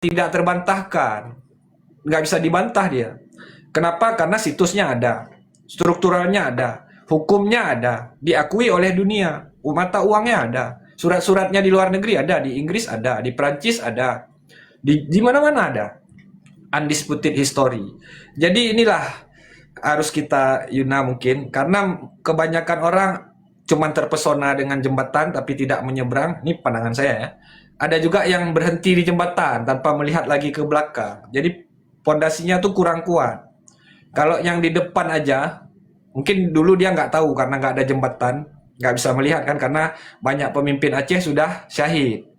tidak terbantahkan, nggak bisa dibantah dia. Kenapa? Karena situsnya ada, strukturalnya ada, hukumnya ada, diakui oleh dunia, mata uangnya ada, surat-suratnya di luar negeri ada, di Inggris ada, di Prancis ada, di mana-mana ada, undisputed history. Jadi inilah harus kita mungkin karena kebanyakan orang cuman terpesona dengan jembatan tapi tidak menyeberang. Ini pandangan saya ya. Ada juga yang berhenti di jembatan tanpa melihat lagi ke belakang. Jadi pondasinya tuh kurang kuat. Kalau yang di depan aja, mungkin dulu dia nggak tahu karena nggak ada jembatan, nggak bisa melihat kan karena banyak pemimpin Aceh sudah syahid.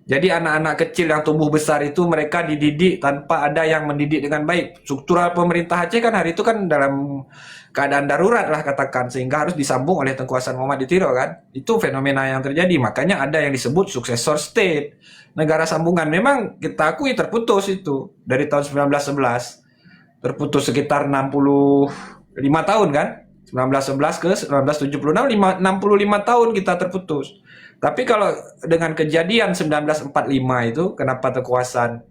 Jadi anak-anak kecil yang tumbuh besar itu mereka dididik tanpa ada yang mendidik dengan baik. Struktural pemerintah Aceh kan hari itu kan dalam keadaan darurat lah katakan, sehingga harus disambung oleh Tengku Hasan Mohamad di Tiro kan. Itu fenomena yang terjadi, makanya ada yang disebut successor state, negara sambungan. Memang kita akui terputus itu dari tahun 1911, terputus sekitar 65 tahun kan. 1911 ke 1976, 65 tahun kita terputus. Tapi kalau dengan kejadian 1945 itu, kenapa Tengku Hasan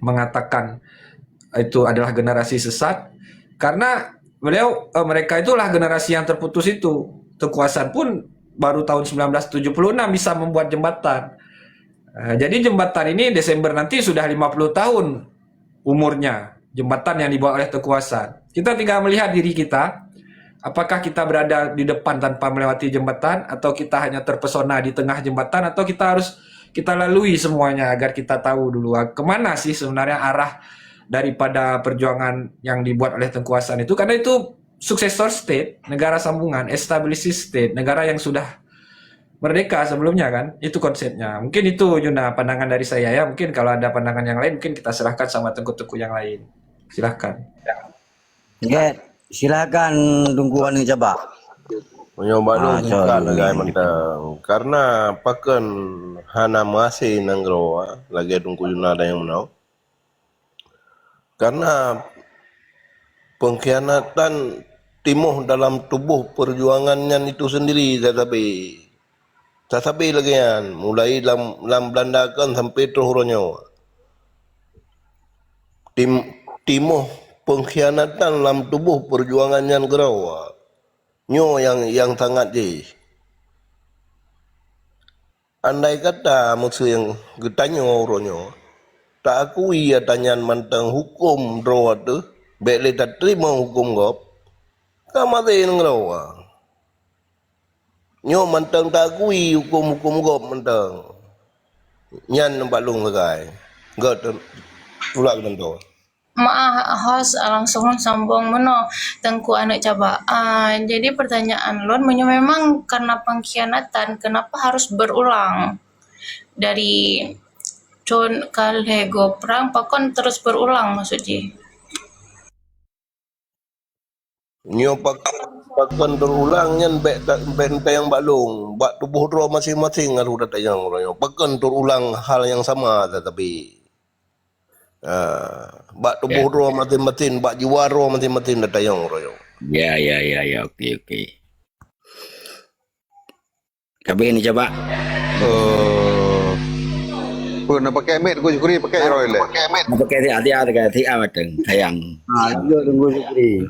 mengatakan itu adalah generasi sesat? Karena mereka itulah generasi yang terputus itu. Tengku Hasan pun baru tahun 1976 bisa membuat jembatan. Jadi jembatan ini Desember nanti sudah 50 tahun umurnya. Jembatan yang dibuat oleh Tengku Hasan. Kita tinggal melihat diri kita. Apakah kita berada di depan tanpa melewati jembatan, atau kita hanya terpesona di tengah jembatan, atau kita lalui semuanya agar kita tahu dulu kemana sih sebenarnya arah daripada perjuangan yang dibuat oleh Tengku Hasan itu. Karena itu successor state, negara sambungan, established state, negara yang sudah merdeka sebelumnya kan. Itu konsepnya. Mungkin itu Yuna pandangan dari saya ya. Mungkin kalau ada pandangan yang lain mungkin kita serahkan sama tengku-tengku yang lain. Silahkan. Ya, silakan tungguan yang coba. Menyoba dong sorry. buka lagi mentang. Karena pakan hana masih nanggroa lagi tunggu Yuna ada yang menau. Karena pengkhianatan timuh dalam tubuh perjuangannya itu sendiri tetapi lagi kan mulai dalam Belanda kan sampai terhuronyo timuh pengkhianatan dalam tubuh perjuangannya gerawa nyo yang sangat andai kata musuh yang getanyo ronyo tak akui ya tanyan mantang hukum drawa tu bele tak terima hukum gop kamate ngrawa nyo mantang tak akui hukum gop mantang nyan nampak lung segai got tulak tentu Host langsung sambung meno Tengku anak coba. Jadi pertanyaan Lon memang karena pengkhianatan kenapa harus berulang dari Con kalego perang pakon terus berulang maksudnya. nyo pakan terulang nyan benteng balung bak tubuh ro masing-masing ngaru datang ro pakan terulang hal yang sama tetapi bak tubuh ro masing-masing bak jiwa ro masing-masing datang ro Ya, oke. Kabeh ni coba. Nak pakai met gue syukuri pakai roy le. Pakai hati-hati mateng sayang. Dia tunggu syukuri.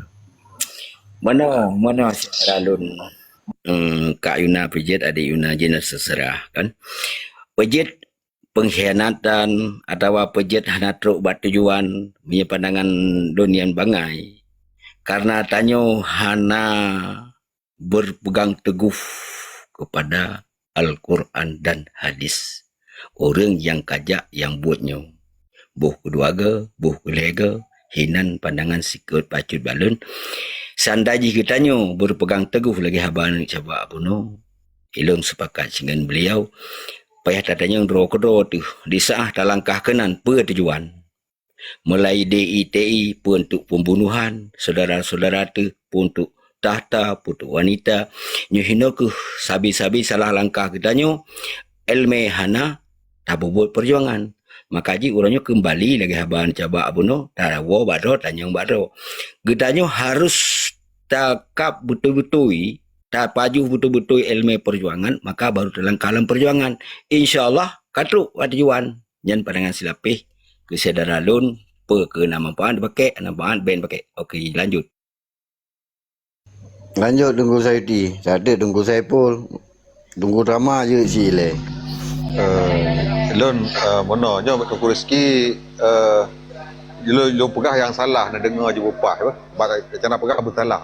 Mana Ralun Kak Yuna pejit adik Yuna jenis seserah kan. Pejit pengkhianatan atau pejit hana truk buat tujuan punya pandangan dunian bangai. Karena tanyo hana berpegang teguh kepada Al-Quran dan hadis. Orang yang kajak yang buatnya. Buh keluarga, buh keluarga, hinan pandangan sikut pacut balun. Sandaji kitanya berpegang teguh lagi haban coba puno. Ilung sepakat dengan beliau. Payah tatanya yang dro kedro tu. Disaah talangkah kenan tujuan. Mulai DITI pun untuk pembunuhan. Saudara-saudara tu pun untuk tahta, putu wanita. Nyuhino ke sabi-sabi salah langkah kitanya. Elme hana tak buat perjuangan. Maka ji orangnya kembali lagi haban coba puno. Tarawo badro tanyang badro. Gedanya harus takap betul-betul tak paju betul-betul ilmu perjuangan maka baru dalam kalam perjuangan insyaallah katruk tujuan jan pandangan silapih kesedaran lun ke nama paan pakai nama paan ben pakai. Okey, lanjut. Lanjut tunggu saya di. Tak ada tunggu saya pun. Tunggu drama je si le. Lon mono nyo Tengku Rizki lo pegah yang salah nak dengar je bopah apa. Macam pegah bersalah.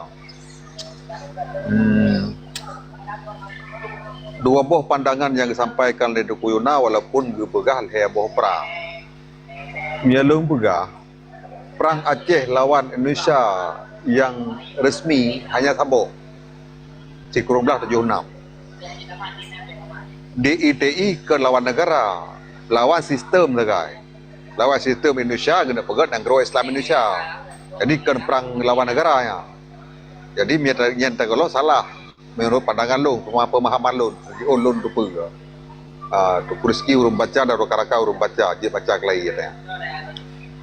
Dua buah pandangan yang disampaikan oleh Tengku Yuna walaupun gepegah le buah perang. Mialung pegah perang Aceh lawan Indonesia yang resmi hanya Sabah. Kurang 76. DITI ke lawan negara, lawan sistem segai. Lawan sistem Indonesia kena pegat dan Gero Islam Indonesia. Jadi kan perang lawan negaranya. Jadi yang kalau salah menurut pandangan lu, pemahaman lu, lu lupa ke. Tengku Rizki urung baca dan Rokaraka urung baca, dia baca kelai ya.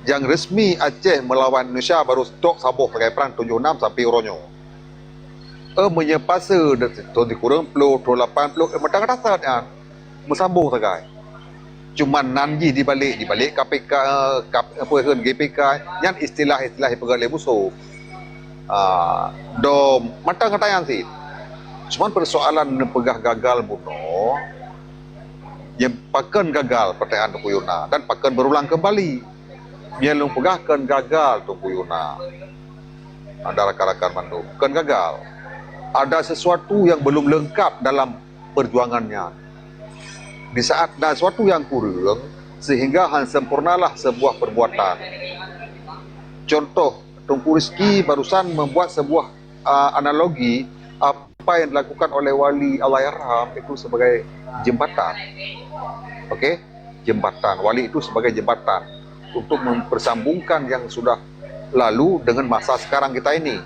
Yang resmi Aceh melawan Indonesia baru stok Sabah pakai perang 76 sampai Uronyo. Menyepasa tahun dikurang 10, 80, matang dasarnya mesambung sagai. Cuma nanji dibalik KPK, apa kan GPK, yang istilah-istilah pegagai musuh. Dom matang katayan sih. Cuma persoalan pegah gagal bunuh, yang pakan gagal pertanyaan Tengku Yuna dan pakan berulang kembali. Mialung pegahkan gagal Tengku Yuna. Ada rakan-rakan mandu, kan gagal. Ada sesuatu yang belum lengkap dalam perjuangannya. Di saat ada sesuatu yang kurang, sehingga sempurnalah sebuah perbuatan. Contoh, Tengku Rizki barusan membuat sebuah analogi apa yang dilakukan oleh Wali Allahyarham itu sebagai jembatan. Okey, jembatan. Wali itu sebagai jembatan untuk mempersambungkan yang sudah lalu dengan masa sekarang kita ini.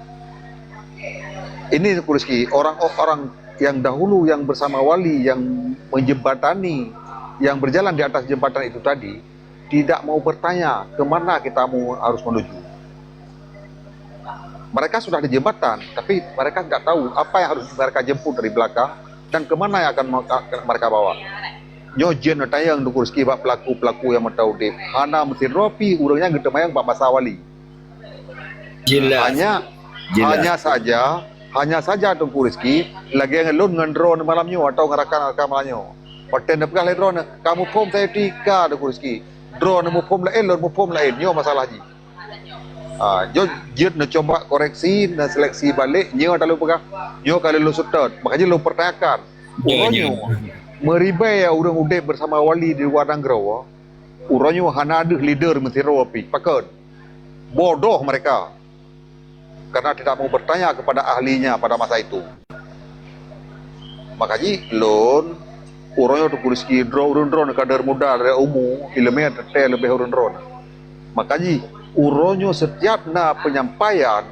Ini Tengku Rizki, orang-orang yang dahulu yang bersama wali yang menjembatani, yang berjalan di atas jembatan itu tadi, tidak mau bertanya kemana kita harus menuju. Mereka sudah di jembatan, tapi mereka tidak tahu apa yang harus mereka jemput dari belakang dan kemana yang akan mereka bawa. Nyojen tayang Tengku Rizki bak pelaku-pelaku yang tahu dep. Hana mesti ropi urangnya getemayang bak masa wali. Jelas. Hanya saja Tengku Rizki lagi yang lun dengan drone malamnya atau ngerakan malamnya. Paten nak le drone, kamu pom saya tika Tengku Rizki. Drone mu pom lain, lun mu pom lain. Nyo masalah ji. Jo jid nak coba koreksi dan seleksi balik. Nyo tak lu pegang. Nyo kalau lu sutet, makanya lu pertanyakan. Uronyo meribai urang udep bersama wali di luar Nanggro. Uronyo hana ada leader mesti ropi. Pakai bodoh mereka. Karena tidak mau bertanya kepada ahlinya pada masa itu. Makanya lon urangnya Tengku Rizki drone kader muda dari umum ilmu detail lebih drone. Makanya urangnya setiap penyampaian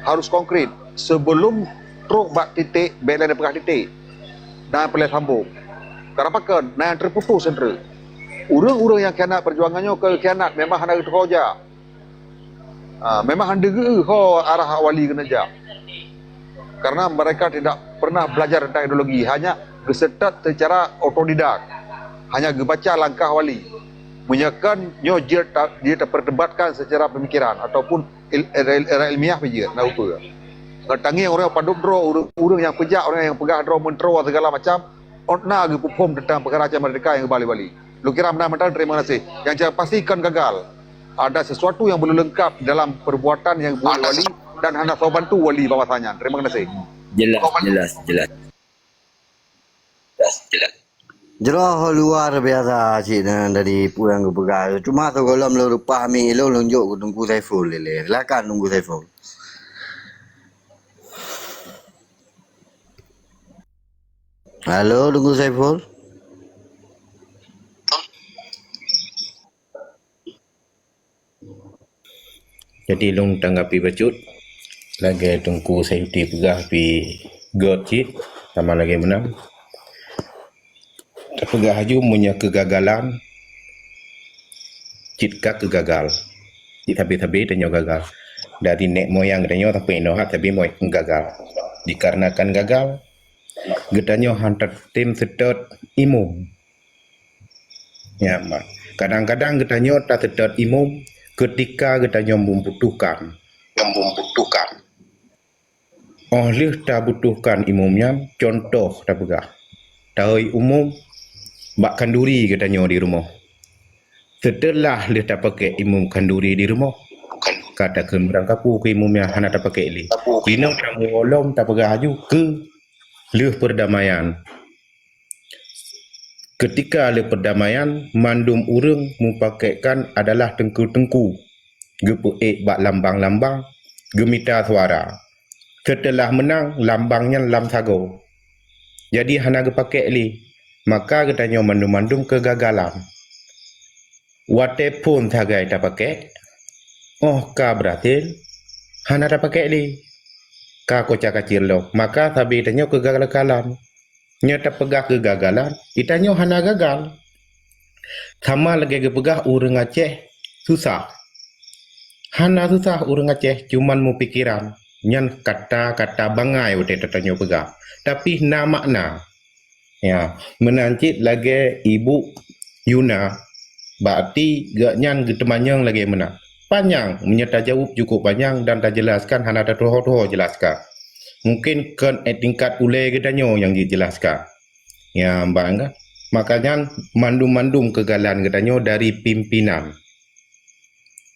harus konkret sebelum truk bak titik belen pegah titik dan pelai sambung. Kenapa kan? Yang terputus sendiri. Urang-urang yang khianat perjuangannya ke khianat memang hendak terkoja. Memang handege arah wali kena jak. Karena mereka tidak pernah belajar tentang ideologi, hanya gesetat secara otodidak. Hanya gebaca langkah wali. Menyakan dia terperdebatkan secara pemikiran ataupun ilmiah saja. Nah itu. Tangi orang paduk draw, orang yang pejak, orang yang pegah draw mentro segala macam, ona ge pupom tentang perkara merdeka yang bali-bali. Lu kira menang-menang terima kasih. Yang pastikan gagal. Ada sesuatu yang belum lengkap dalam perbuatan yang buat wali dan hendak bantu wali bahwasanya. Terima kasih. Jelas. Jelah luar biasa cik dari pulang ke pegal. Cuma tu kalau lu pahami lu lunjuk ke Tengku Saiful le. Silakan Tengku Saiful. Halo Tengku Saiful. Jadi long tanggapi bacut lagi Tengku Sayuti pegah pi god cit sama lagi menang. Pegah haju punya kegagalan cit kegagal. Cit tapi tanya gagal. Dari nek moyang tanya tapi nohat tapi moy gagal. Dikarenakan gagal getanya hantar tim sedot imum. Ya mak. Kadang-kadang getanyo tak tetap imum ketika getanyo membutuhkan. Oleh tak butuhkan imumnya, contoh tak pegah. Tahoi umum, bak kanduri getanyo di rumah. Setelah dia tak pakai imum kanduri di rumah, katakan orang kapu ke imumnya hana tak pakai li. Bina tamu olom tak pegah aju ke leh perdamaian. Ketika le perdamaian, mandum urang mempakaikan adalah tengku-tengku. Gepuik bak lambang-lambang, gemita suara. Setelah menang, lambangnya lam sago. Jadi hana gepakai li. Maka katanya mandum-mandum kegagalan. Wate pun sagai tak pakai. Oh, ka berhasil. Hana tak pakai li. Ka kocak kacir lo. Maka sabi tanya kegagalan. Nyata pegah kegagalan, itanyo hana gagal. Sama lagi pegah urang Aceh susah. Hana susah urang Aceh cuman mu pikiran. Nyan kata-kata bangai udah tanyo pegah. Tapi na makna. Ya, menancit lagi ibu Yuna. Berarti gak nyan getemanyang lagi mana. Panjang, menyerta jawab cukup panjang dan tak jelaskan hana tak toho-toho jelaskan. Mungkin kan tingkat ulai getanyo yang dijelaskan. Ya, mbak, makanya mandum-mandum kegagalan getanyo dari pimpinan.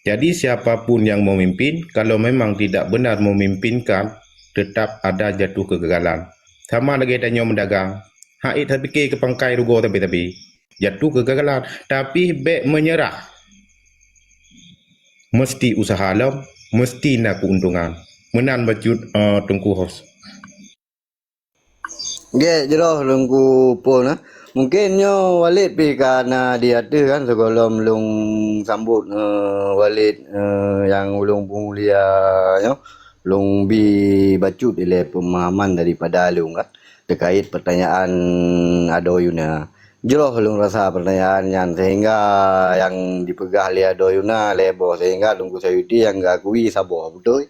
Jadi siapapun yang memimpin, kalau memang tidak benar memimpinkan, tetap ada jatuh kegagalan. Sama lagi getanyo mendagang. Hak tapi ke pangkai rugo tapi jatuh kegagalan. Tapi baik menyerah. Mesti usaha alam, mesti nak keuntungan. Menan bacut tungku host. Ge jeroh lungku pun mungkin nyo Walid pi karena dia ada kan sebelum lung sambut Walid yang ulung mulia nyo lung bi bacut ile pemahaman daripada lung kan terkait pertanyaan Adoyuna. Jeroh lung rasa pertanyaan yang sehingga yang dipegah li Adoyuna lebo sehingga lungku sayuti yang gakui sabo betul.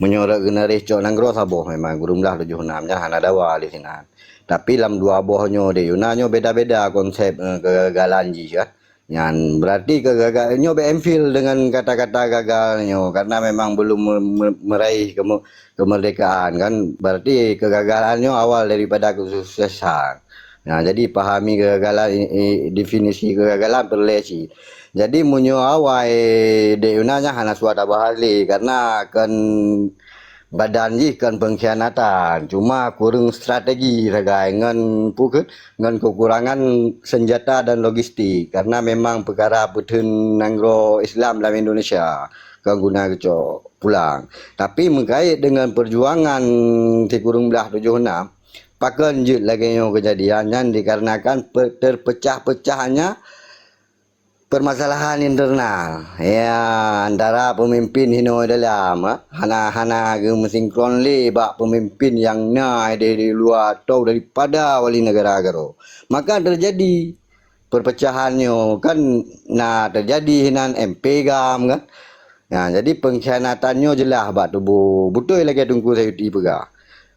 Menyorok generis cok nanggro saboh memang gurumlah 76 nya hana dawa di sinan. Tapi dalam dua bohnya de yunanyo beda-beda konsep kegagalan ji kan. Yang berarti kegagalannya beemfil dengan kata-kata gagalnya karena memang belum meraih kemerdekaan kan. Berarti kegagalannya awal daripada kesuksesan. Nah, jadi pahami kegagalan definisi kegagalan perlesi. Jadi munyo awai de yunanya hana suara bahali karena kan badan ji kan pengkhianatan cuma kurang strategi ragai ngan pukut ngan kekurangan senjata dan logistik karena memang perkara betun nanggro Islam dalam Indonesia kan guna keco pulang tapi mengkait dengan perjuangan di kurung belah 76 pakan jut lagi kejadian yang dikarenakan terpecah-pecahnya permasalahan internal ya antara pemimpin hino dalam hana sinkron le bak pemimpin yang naik dari luar atau daripada wali negara agaro maka terjadi perpecahannya kan terjadi hinan MP gam kan nah jadi pengkhianatannya jelas bak tubuh betul lagi tunggu saya di pegah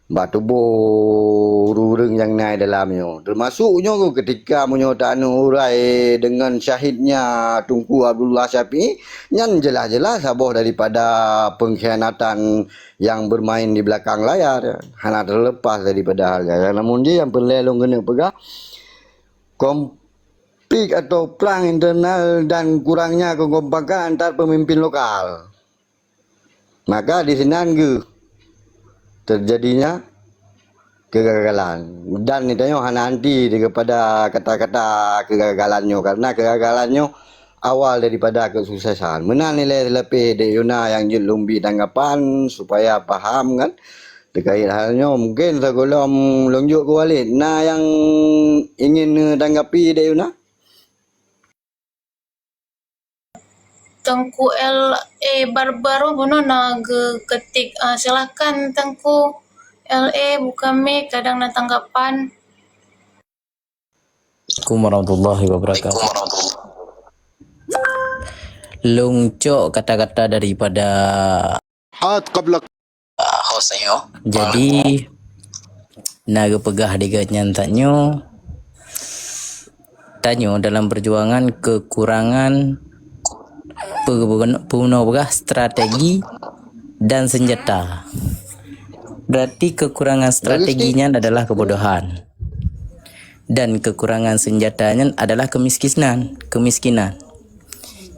bak tubuh urang yang naik dalamnya termasuknya ketika menyotanu urai dengan syahidnya Tunku Abdullah Syafi'i yang jelas-jelas saboh daripada pengkhianatan yang bermain di belakang layar hana terlepas daripada harga namun dia yang perlelong kena pegah konflik atau perang internal dan kurangnya kekompakan antar pemimpin lokal maka di sini terjadinya kegagalan dan itu hanya anti kepada kata-kata kegagalannya karena kegagalannya awal daripada kesuksesan menan nilai lebih de yuna yang jelumbi tanggapan supaya paham kan terkait halnya mungkin sebelum lonjuk ke Walid yang ingin tanggapi de yuna Tengku LA baru-baru buno nak ketik silakan Tengku LA bukan me kadang nak tanggapan. Assalamualaikum warahmatullahi wabarakatuh. Lungcok kata-kata daripada hostnya. Jadi naga pegah digat nyantanyo Tanyo dalam perjuangan kekurangan pengguna strategi dan senjata. Berarti kekurangan strateginya adalah kebodohan. Dan kekurangan senjatanya adalah kemiskinan.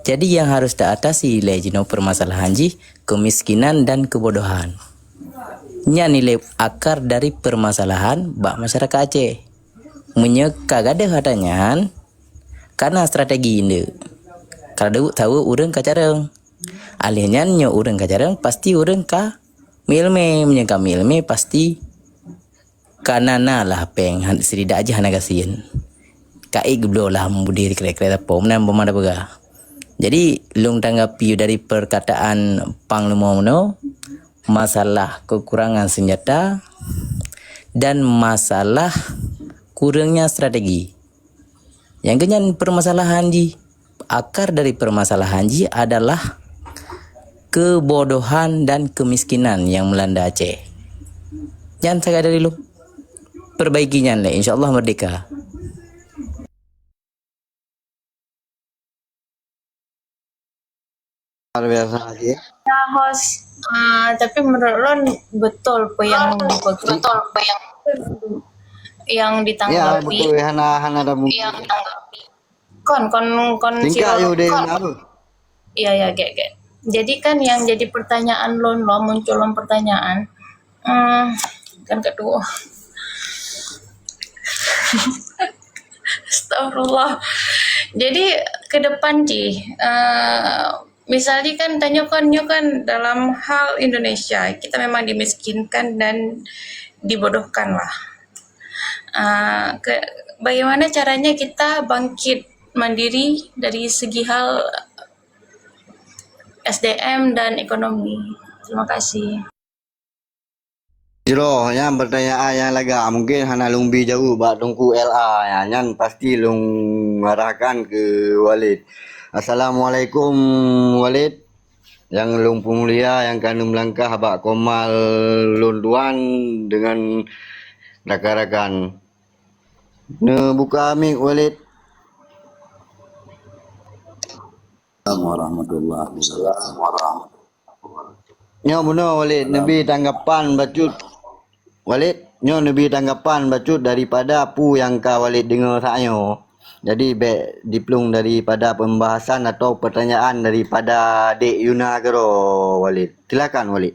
Jadi yang harus diatasi lejino permasalahan ji kemiskinan dan kebodohan. Nya nilai akar dari permasalahan bak masyarakat Aceh. Menyeka gada katanya karena strategi ini. Kalau tahu urang kacareng. Alihnya nyo urang kacareng pasti urang ka milme menyeka milme pasti kanana lah peng serida aja hana kasihin. Kai geblo lah membudiri kira-kira apa menang pemada bega. Jadi lung tanggapi dari perkataan Panglima Mano masalah kekurangan senjata dan masalah kurangnya strategi. Yang kenyan permasalahan ji akar dari permasalahan ji adalah kebodohan dan kemiskinan yang melanda Aceh. Jangan saya dari lu perbaikinya le insyaallah merdeka. Luar biasa aja. Ya host, tapi menurut lo betul apa yang yang Ya ditanggapi? betul hana ada mungkin. Yang ditanggapi. Kon Tingkah Ciro, yo deh kon. apa? Iya gek. Jadi kan yang jadi pertanyaan lo muncul pertanyaan. Kan kedua. Astagfirullah. Jadi ke depan Ci, misalnya kan tanya kan dalam hal Indonesia kita memang dimiskinkan dan dibodohkan lah. Bagaimana caranya kita bangkit mandiri dari segi hal SDM dan ekonomi. Terima kasih. Jero yang pertanyaan yang laga mungkin hana lumbi jauh bak tungku LA ya nyan pasti lung arahkan ke Walid. Assalamualaikum Walid. Yang lung pemulia yang kanu melangkah bak komal lunduan dengan rakan-rakan. Ne buka mic Walid. Warahmatullahi wabarakatuh. Nyo benar Walid, Nabi tanggapan bacut. Walid, nyo Nabi tanggapan bacut daripada pu yang ka Walid dengar saknyo. Jadi baik diplung daripada pembahasan atau pertanyaan daripada Dek Yuna kero Walid. Silakan Walid.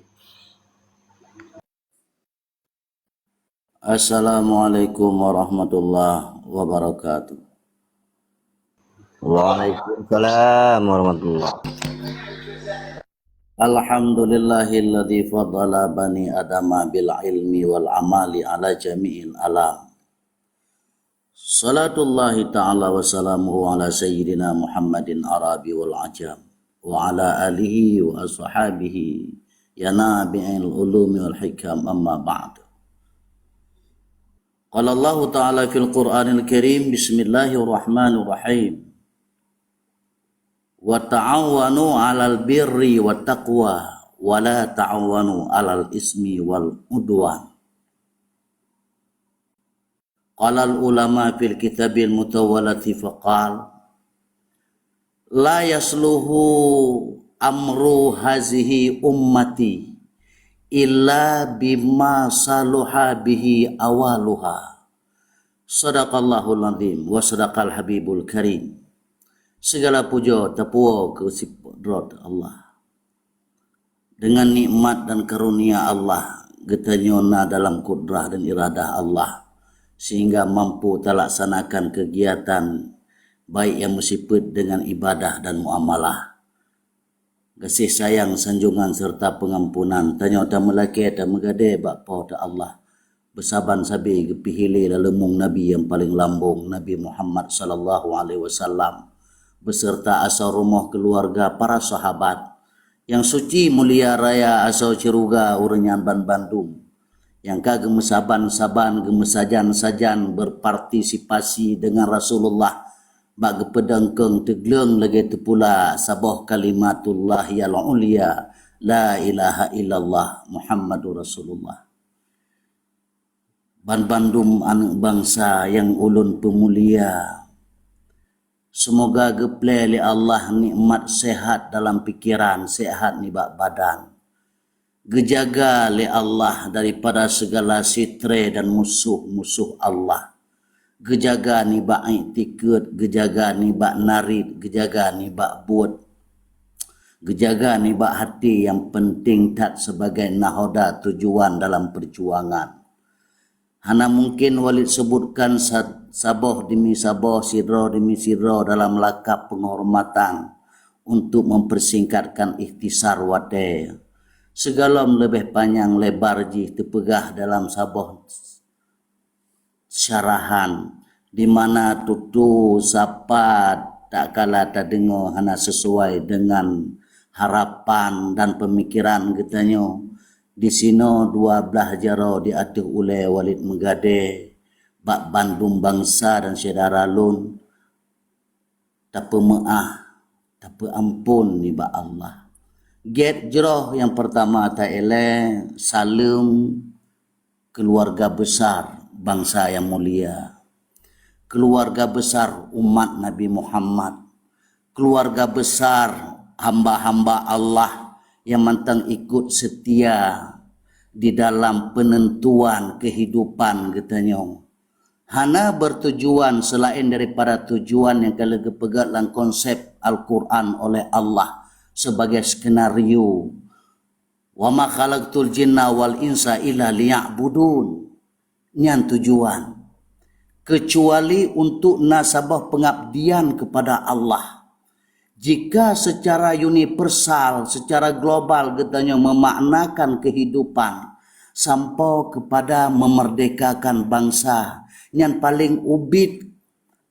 Assalamualaikum warahmatullahi wabarakatuh. Waalaikumsalam warahmatullahi. Alhamdulillahilladzi faddala bani adama bil ilmi wal amali ala jami'il alam. Salatullahi ta'ala wa salamuhu ala sayyidina Muhammadin Arabi wal ajam wa ala alihi wa ashabihi ya nabi'il ulumi wal hikam amma ba'du. Qala Allah ta'ala fil Qur'anil Karim bismillahirrahmanirrahim. Wa ta'awanu 'alal birri wat taqwa wa la ta'awanu 'alal ismi wal udwan. Qala al ulama fil kitabil mutawwalati faqal la yasluhu amru hazihi ummati illa bima saluha bihi awaluha. Sadaqallahul azim wa sadaqal habibul karim. Segala puja terpuja ke sifat Allah. Dengan nikmat dan karunia Allah, getanyona dalam kudrah dan iradah Allah, sehingga mampu terlaksanakan kegiatan baik yang bersifat dengan ibadah dan muamalah. Kasih sayang, sanjungan serta pengampunan tanya ta melaki ta megade bak pa ta Allah. Bersaban sabi gepihili lemung Nabi yang paling lambung, Nabi Muhammad sallallahu alaihi wasallam, beserta asal rumah keluarga para sahabat yang suci mulia raya asal ciruga urenyan Bandung yang kagem saban-saban gemesajan-sajan berpartisipasi dengan Rasulullah bagi pedangkeng tegleng lagi tepula sabah kalimatullah yal ulia la ilaha illallah Muhammadur Rasulullah. Bandung anak bangsa yang ulun pemulia, Semoga geple li Allah nikmat sehat dalam pikiran, sehat ni bak badan. Gejaga li Allah daripada segala sitre dan musuh-musuh Allah. Gejaga ni bak iktikad, gejaga ni bak narid, gejaga ni bak buat. Gejaga ni bak hati yang penting tat sebagai nahoda tujuan dalam perjuangan. Hana mungkin Walid sebutkan saboh demi saboh, sidro demi sidro dalam lakap penghormatan untuk mempersingkatkan ikhtisar wate. Segalom lebih panjang lebar ji terpegah dalam saboh syarahan di mana tutu sapa tak kala tak dengar hana sesuai dengan harapan dan pemikiran getanyo. Di sino 12 jaro diatur oleh Walid Megade bak Bandung bangsa dan saudara lun tak pemaah tak ampun ni bak Allah. Get jero yang pertama tak ele salam keluarga besar bangsa yang mulia, keluarga besar umat Nabi Muhammad, keluarga besar hamba-hamba Allah yang mantang ikut setia di dalam penentuan kehidupan getanyo. Hana bertujuan selain daripada tujuan yang kalau kepegat dalam konsep Al-Quran oleh Allah sebagai skenario. Wa ma khalaqtul jinna wal insa illa liya'budun. Nyan tujuan. Kecuali untuk nasabah pengabdian kepada Allah. Jika secara universal, secara global katanya memaknakan kehidupan sampai kepada memerdekakan bangsa yang paling ubit,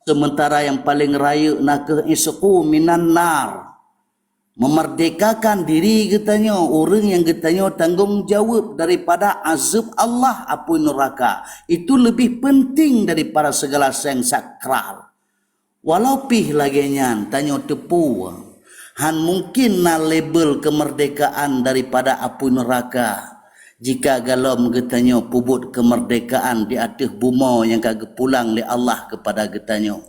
sementara yang paling raya nak ke isqu minan nar, memerdekakan diri katanya orang yang katanya tanggungjawab daripada azab Allah api neraka, itu lebih penting daripada segala yang sakral. Walau pih lagi nyan tanya tepu han mungkin na label kemerdekaan daripada api neraka jika galom getanyo pubut kemerdekaan di atas bumi yang kagak pulang li Allah kepada getanyo.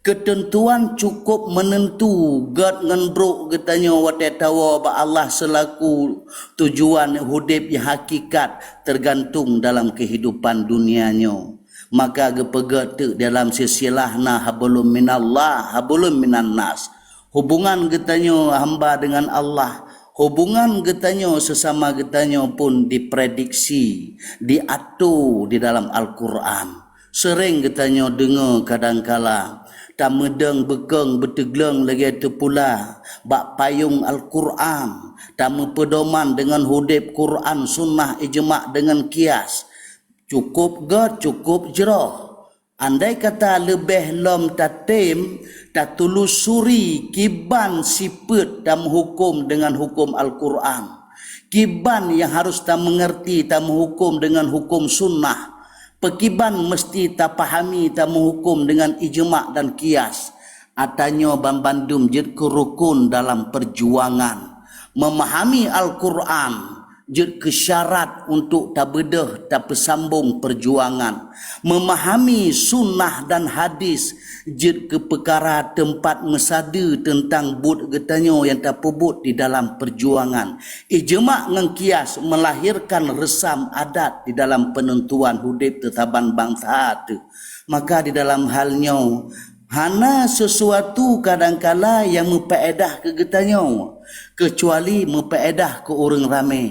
Ketentuan cukup menentu God ngendruk getanyo wate tawa ba Allah selaku tujuan hidup yang hakikat tergantung dalam kehidupan dunianyo. Maka gepegat dalam silsilahna hablum minallah hablum minan nas. Hubungan getanyo hamba dengan Allah, hubungan getanyo sesama getanyo pun diprediksi, diatur di dalam Al-Quran. Sering getanyo dengar kadangkala tak medeng bekeng betegleng lagi tu pula bak payung Al-Quran, tak pedoman dengan hudib Quran sunnah ijma' dengan kias. Cukup God, cukup jeroh. Andai kata lebih lom tatim, tak telusuri kiban siput dan hukum dengan hukum Al-Quran. Kiban yang harus tak mengerti, tak menghukum dengan hukum sunnah. Pekiban mesti tak pahami, tak menghukum dengan ijma' dan kias. Atanya bambandum jid kerukun dalam perjuangan. Memahami Al-Quran jid kesyarat untuk tak bedah, tak pesambung perjuangan. Memahami sunnah dan hadis jid ke perkara tempat mesada tentang bud getanyo yang tak pebut di dalam perjuangan. Ijma' dengan kias melahirkan resam adat di dalam penentuan hudib tetaban bangsa tu. Maka di dalam halnya hana sesuatu kadangkala yang mempeedah ke getanyo kecuali mempeedah ke orang ramai.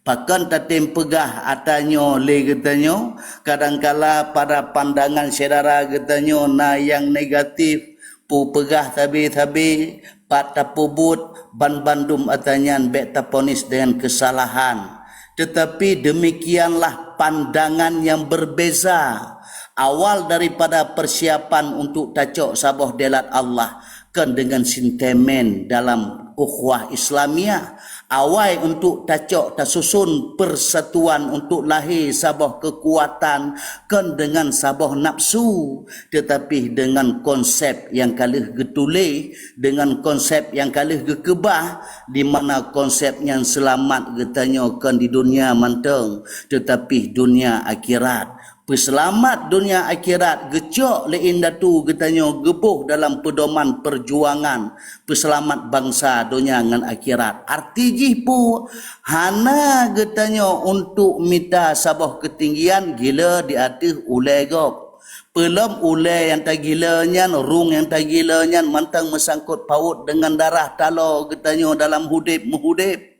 Pakan tatim pegah atanyo le getanyo kadangkala pada pandangan saudara getanyo na yang negatif pu pegah tabi-tabi pat tapubut ban-bandum atanyan bek taponis dengan kesalahan. Tetapi demikianlah pandangan yang berbeza awal daripada persiapan untuk tacok sabah delat Allah kan dengan sentimen dalam ukhuwah Islamiyah. Awal untuk tacok tasusun persatuan untuk lahir sabah kekuatan kan dengan sabah nafsu, tetapi dengan konsep yang kalih getulih, dengan konsep yang kalih gekebah, di mana konsep yang selamat getanyo kan di dunia manteng, tetapi dunia akhirat Peselamat dunia akhirat gecok lein datu getanyo gebuh dalam pedoman perjuangan peselamat bangsa dunia dengan akhirat. Arti jih pu hana getanyo untuk minta sabah ketinggian gila di atas ulai gop. Pelem ulai yang tak gila nyan, rung yang tak gila nyan mantang mesangkut paut dengan darah talo getanyo dalam hudip muhudip.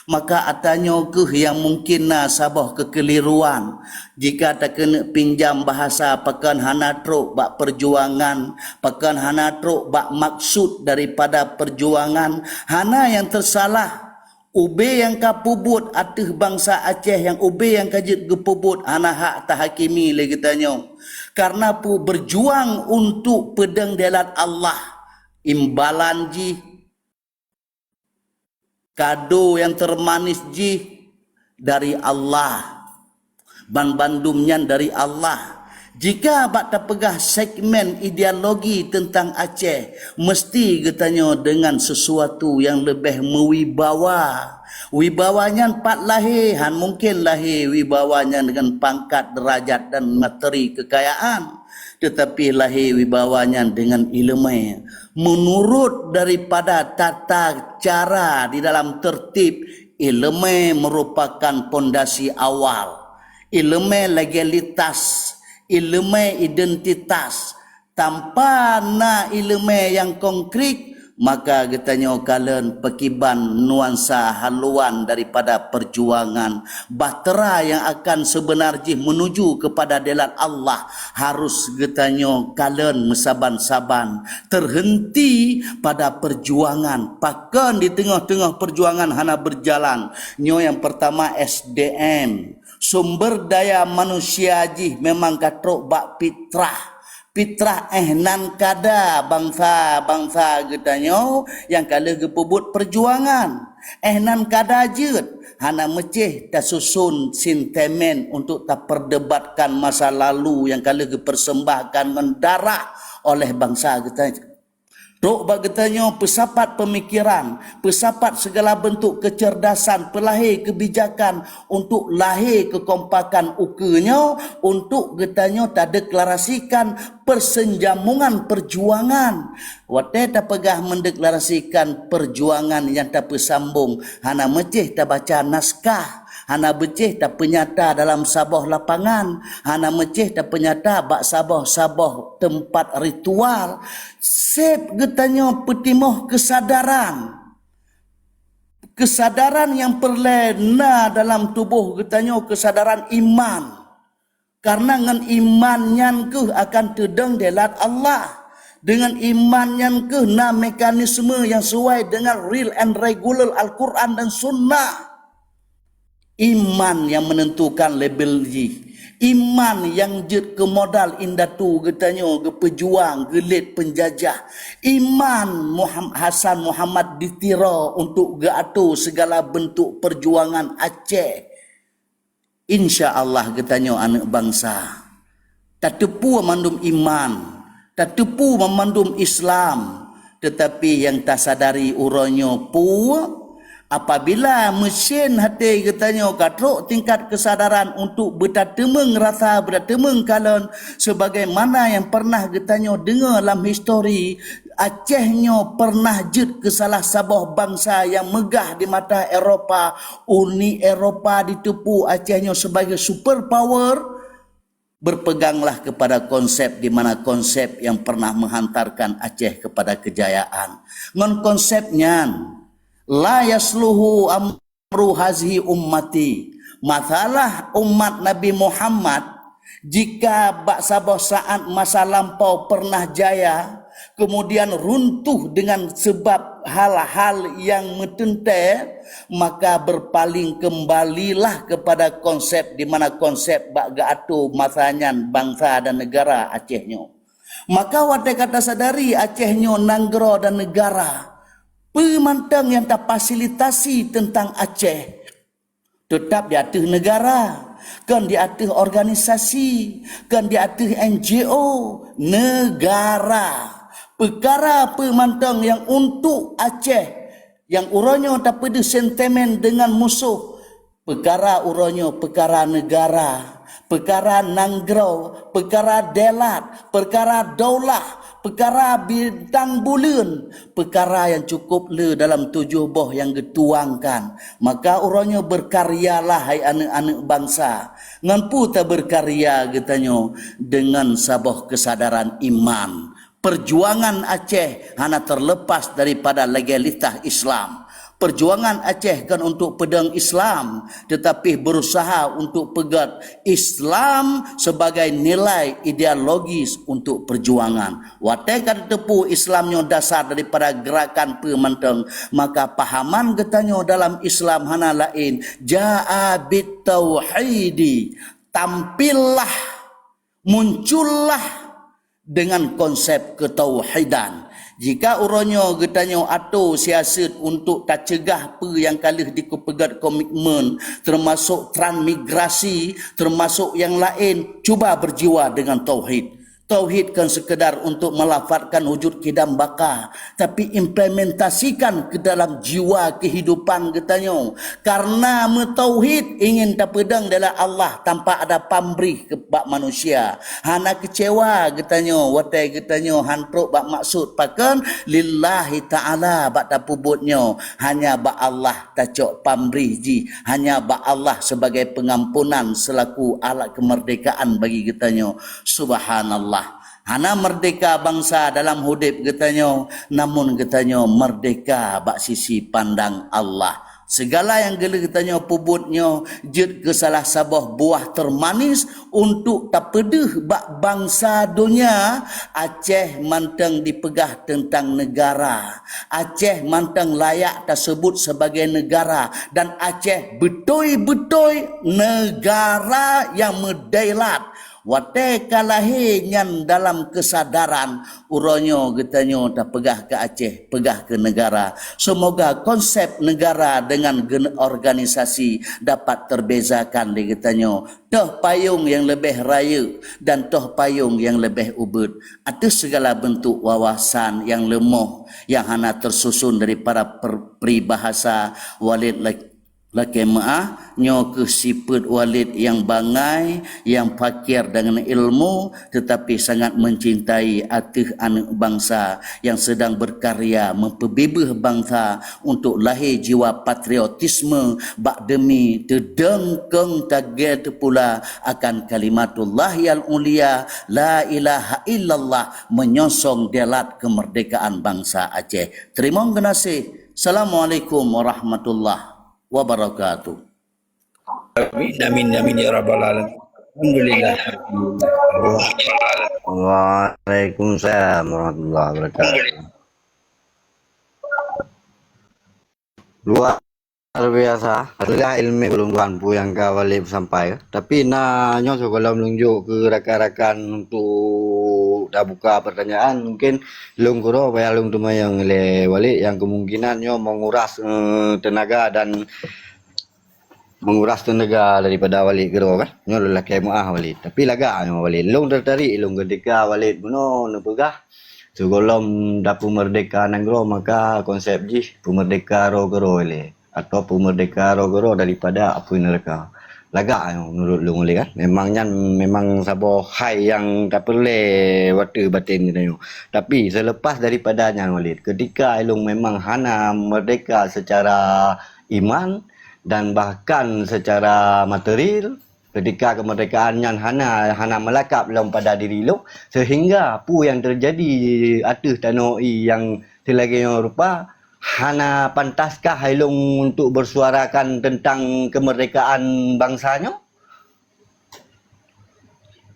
Maka atanyo ke yang mungkin na sabah kekeliruan jika tak kena pinjam bahasa pakan hana truk bak perjuangan, pakan hana truk bak maksud daripada perjuangan, hana yang tersalah ube yang kapubut atih bangsa Aceh yang ube yang kajit gepubut hana hak tahakimi lagi tanyo karena pu berjuang untuk pedang delat Allah imbalan ji kado yang termanis ji dari Allah. Bandumnya dari Allah. Jika bak tak pegah segmen ideologi tentang Aceh, mesti getanyo dengan sesuatu yang lebih mewibawa. Wibawanya empat lahir, mungkin lahir wibawanya dengan pangkat, derajat dan materi kekayaan. Tetapi lahir wibawanya dengan ilmu menurut daripada tata cara di dalam tertib. Ilmu merupakan pondasi awal, ilmu legalitas, ilmu identitas. Tanpa na ilmu yang konkret, maka getanyo kalen pekiban nuansa haluan daripada perjuangan bahtera yang akan sebenarnya menuju kepada delat Allah harus getanyo kalen mesaban-saban terhenti pada perjuangan pakan di tengah-tengah perjuangan hana berjalan nyo yang pertama SDM sumber daya manusia jih memang katrok bak fitrah nan kada bangsa getanyo yang kala gepubut perjuangan nan kada jut hana meceh tak susun sintemen untuk tak perdebatkan masa lalu yang kala gepersembahkan dengan darah oleh bangsa getanyo. Tok bak getanyo pesapat pemikiran, pesapat segala bentuk kecerdasan, pelahir kebijakan untuk lahir kekompakan ukenya untuk getanyo tak deklarasikan persenjamungan perjuangan. Wate tak pegah mendeklarasikan perjuangan yang tak bersambung, hana meceh tak baca naskah. Hana beceh tak penyata dalam sabah lapangan, hana meceh tak penyata bak sabah-sabah tempat ritual. Sep getanyo petimoh kesadaran yang perlena dalam tubuh getanyo kesadaran iman. Karena dengan imannya ke akan tedeng delat Allah. Dengan imannya ke na mekanisme yang sesuai dengan real and regular Al-Quran dan Sunnah. Iman yang menentukan label ji. Iman yang jet ke modal indatu getanyo ke pejuang gelit penjajah. Iman Hasan Muhammad ditira untuk geatu segala bentuk perjuangan Aceh. Insya-Allah getanyo anak bangsa. Tak tepu memandum iman, tak tepu memandum Islam, tetapi yang tak sadari uronyo pu apabila mesin hati getanyo katrok tingkat kesadaran untuk bertatemeng rasa bertatemeng kalen sebagaimana yang pernah getanyo dengar dalam histori Acehnyo pernah jut ke salah sabah bangsa yang megah di mata Eropah. Uni Eropah ditepu Acehnyo sebagai superpower. Berpeganglah kepada konsep di mana konsep yang pernah menghantarkan Aceh kepada kejayaan. Ngon konsepnya la yasluhu amru hazihi ummati. Masalah umat Nabi Muhammad jika bak sabah saat masa lampau pernah jaya kemudian runtuh dengan sebab hal-hal yang metente, maka berpaling kembalilah kepada konsep di mana konsep bak gaatu masanya bangsa dan negara Acehnyo. Maka wate kata sadari Acehnyo nanggro dan negara pemantang yang tak fasilitasi tentang Aceh tetap di atas negara, kan di atas organisasi, kan di atas NGO negara. Perkara pemantang yang untuk Aceh yang uronyo tak pada sentimen dengan musuh, perkara uronyo perkara negara, perkara Nanggro, perkara Delat, perkara Daulah, perkara bintang bulan, perkara yang cukup le dalam 7 boh yang dituangkan. Maka orangnya berkaryalah hai anak-anak bangsa. Ngampu tak berkarya getanyo dengan sabah kesadaran iman. Perjuangan Aceh hanya terlepas daripada legalitas Islam. Perjuangan Aceh kan untuk pedang Islam, tetapi berusaha untuk pegat Islam sebagai nilai ideologis untuk perjuangan. Watai kan tepu Islamnya dasar daripada gerakan pementang, maka pahaman getanyo dalam Islam hana lain. Ja'a bit tauhidi, tampillah, muncullah dengan konsep ketauhidan. Jika uronyo getanyo atau siasat untuk tak cegah apa yang kalih dikepegat komitmen, termasuk transmigrasi, termasuk yang lain, cuba berjiwa dengan tauhid. Tauhid kan sekedar untuk melafazkan wujud kidam baka, tapi implementasikan ke dalam jiwa kehidupan getanyo. Karena metauhid ingin tak pedang adalah Allah tanpa ada pamrih ke bak manusia. Hana kecewa getanyo, watai getanyo hantruk bak maksud pakan lillahi ta'ala bak tapubutnyo. Hanya bak Allah tacok pamrih ji, hanya bak Allah sebagai pengampunan selaku alat kemerdekaan bagi getanyo. Subhanallah. Hana merdeka bangsa dalam hudib getanyo, namun getanyo merdeka bak sisi pandang Allah. Segala yang gele getanyo pubutnyo jid ke salah sabah buah termanis untuk tak pedih bak bangsa dunia. Aceh mantang dipegah tentang negara. Aceh mantang layak tersebut sebagai negara, dan Aceh betul-betul negara yang merdailat. Watai kalahi nyan dalam kesadaran uronyo getanyo tak pegah ke Aceh, pegah ke negara. Semoga konsep negara dengan organisasi dapat terbezakan di getanyo. Toh payung yang lebih raya dan toh payung yang lebih ubud. Atas segala bentuk wawasan yang lemah yang hanya tersusun daripada peribahasa Walid Lakemah nyo ke sifat Walid yang bangai, yang fakir dengan ilmu, tetapi sangat mencintai atih anak bangsa yang sedang berkarya memperbebah bangsa untuk lahir jiwa patriotisme bak demi terdengkeng taget pula akan kalimatullah yang ulia la ilaha illallah, menyosong delat kemerdekaan bangsa Aceh. Terima kasih. Assalamualaikum warahmatullahi wabarakatuh. Amin amin amin ya rabbal alamin. Alhamdulillah. Waalaikumsalam warahmatullahi wabarakatuh. Luar biasa. Adalah ilmu pelungguan pu yang kawali sampai. Tapi nanya kalau menunjuk ke rakan-rakan untuk dah buka pertanyaan, mungkin lung kuro payah lung tuma yang le wali yang kemungkinannya menguras tenaga dan menguras tenaga daripada wali kero kan. Nyo lelaki muah wali. Tapi laga nyo wali. Lung tertarik lung ketika wali buno nepegah. So kalau dapat merdeka nanggro maka konsep ji pemerdeka ro kero wali atau pemerdeka ro kero daripada apa neraka. Laga menurut lung wali kan. Memang sabo hai yang tak perlu waktu batin kita. Tapi selepas daripadanya wali, ketika lung memang hana merdeka secara iman dan bahkan secara material, ketika kemerdekaannya hana melakap dalam pada diri lo, sehingga apa yang terjadi atas tanoi yang selaganya rupa hana pantaskah hailung untuk bersuarakan tentang kemerdekaan bangsanya?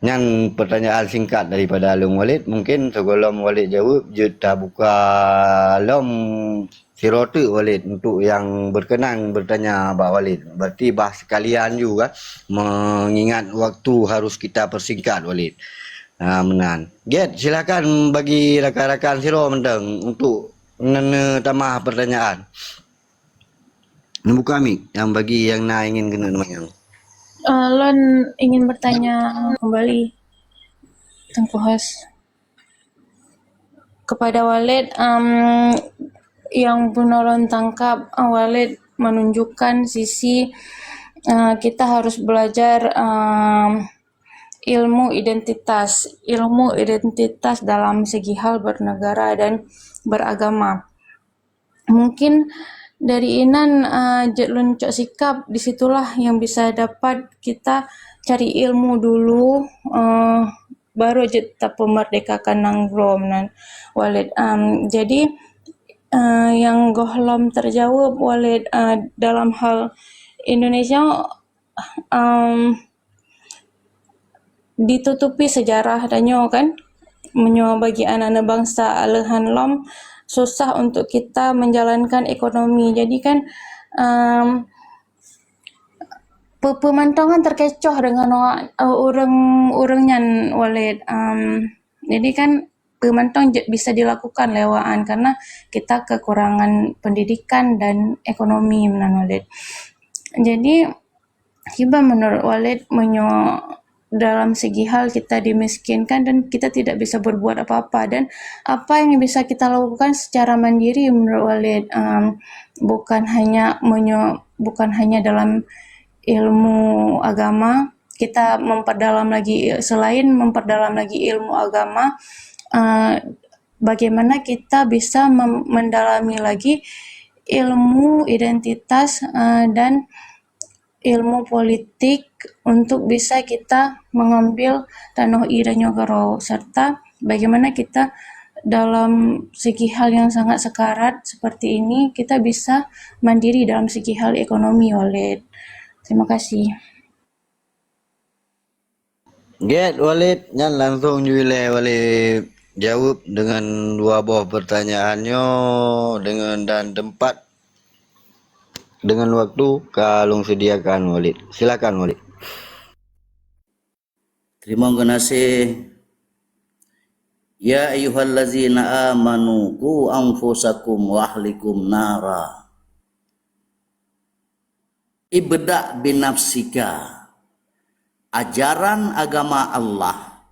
Yang pertanyaan singkat daripada Long Walid, mungkin sebelum Walid jawab, kita buka lom sirotu Walid untuk yang berkenan bertanya Pak Walid. Berarti bahas sekalian juga mengingat waktu harus kita persingkat Walid. Menan. Get, silakan bagi rakan-rakan siro menteng untuk tambah pertanyaan. Buka mic yang bagi yang ingin kena namanya. Lon ingin bertanya kembali Tengku Hos kepada Walid. Yang Lon tangkap, Walid menunjukkan sisi kita harus belajar ilmu identitas dalam segi hal bernegara dan beragama. Mungkin dari Inan Jetlun Cok Sikap, disitulah yang bisa dapat kita cari ilmu dulu, baru je kita pemerdekakan nangrom nan Walid. Jadi yang gohlom terjawab Walid dalam hal Indonesia ditutupi sejarah danyo kan, menyo bagi anak-anak bangsa alehan lom susah untuk kita menjalankan ekonomi. Jadi kan pemantangan terkecoh dengan orang-orangnya Walid. Jadi kan pemantang bisa dilakukan lewaan karena kita kekurangan pendidikan dan ekonomi menan Walid. Jadi hibah menurut Walid dalam segi hal kita dimiskinkan dan kita tidak bisa berbuat apa-apa, dan apa yang bisa kita lakukan secara mandiri menurut Walid, bukan hanya dalam ilmu agama, kita selain memperdalam lagi ilmu agama, bagaimana kita bisa mendalami lagi ilmu identitas dan ilmu politik untuk bisa kita mengambil tanah dan nyogoro, serta bagaimana kita dalam segi hal yang sangat sekarat seperti ini kita bisa mandiri dalam segi hal ekonomi Walid. Terima kasih. Get Walid, nyan langsung jule Walid jawab dengan dua buah pertanyaannya dan tempat dengan waktu kalung sediakan Walid. Silakan Walid. Terima kasih. Ya ayyuhallazina amanu qu anfusakum wa ahlikum nara. Ibda' binafsika. Ajaran agama Allah.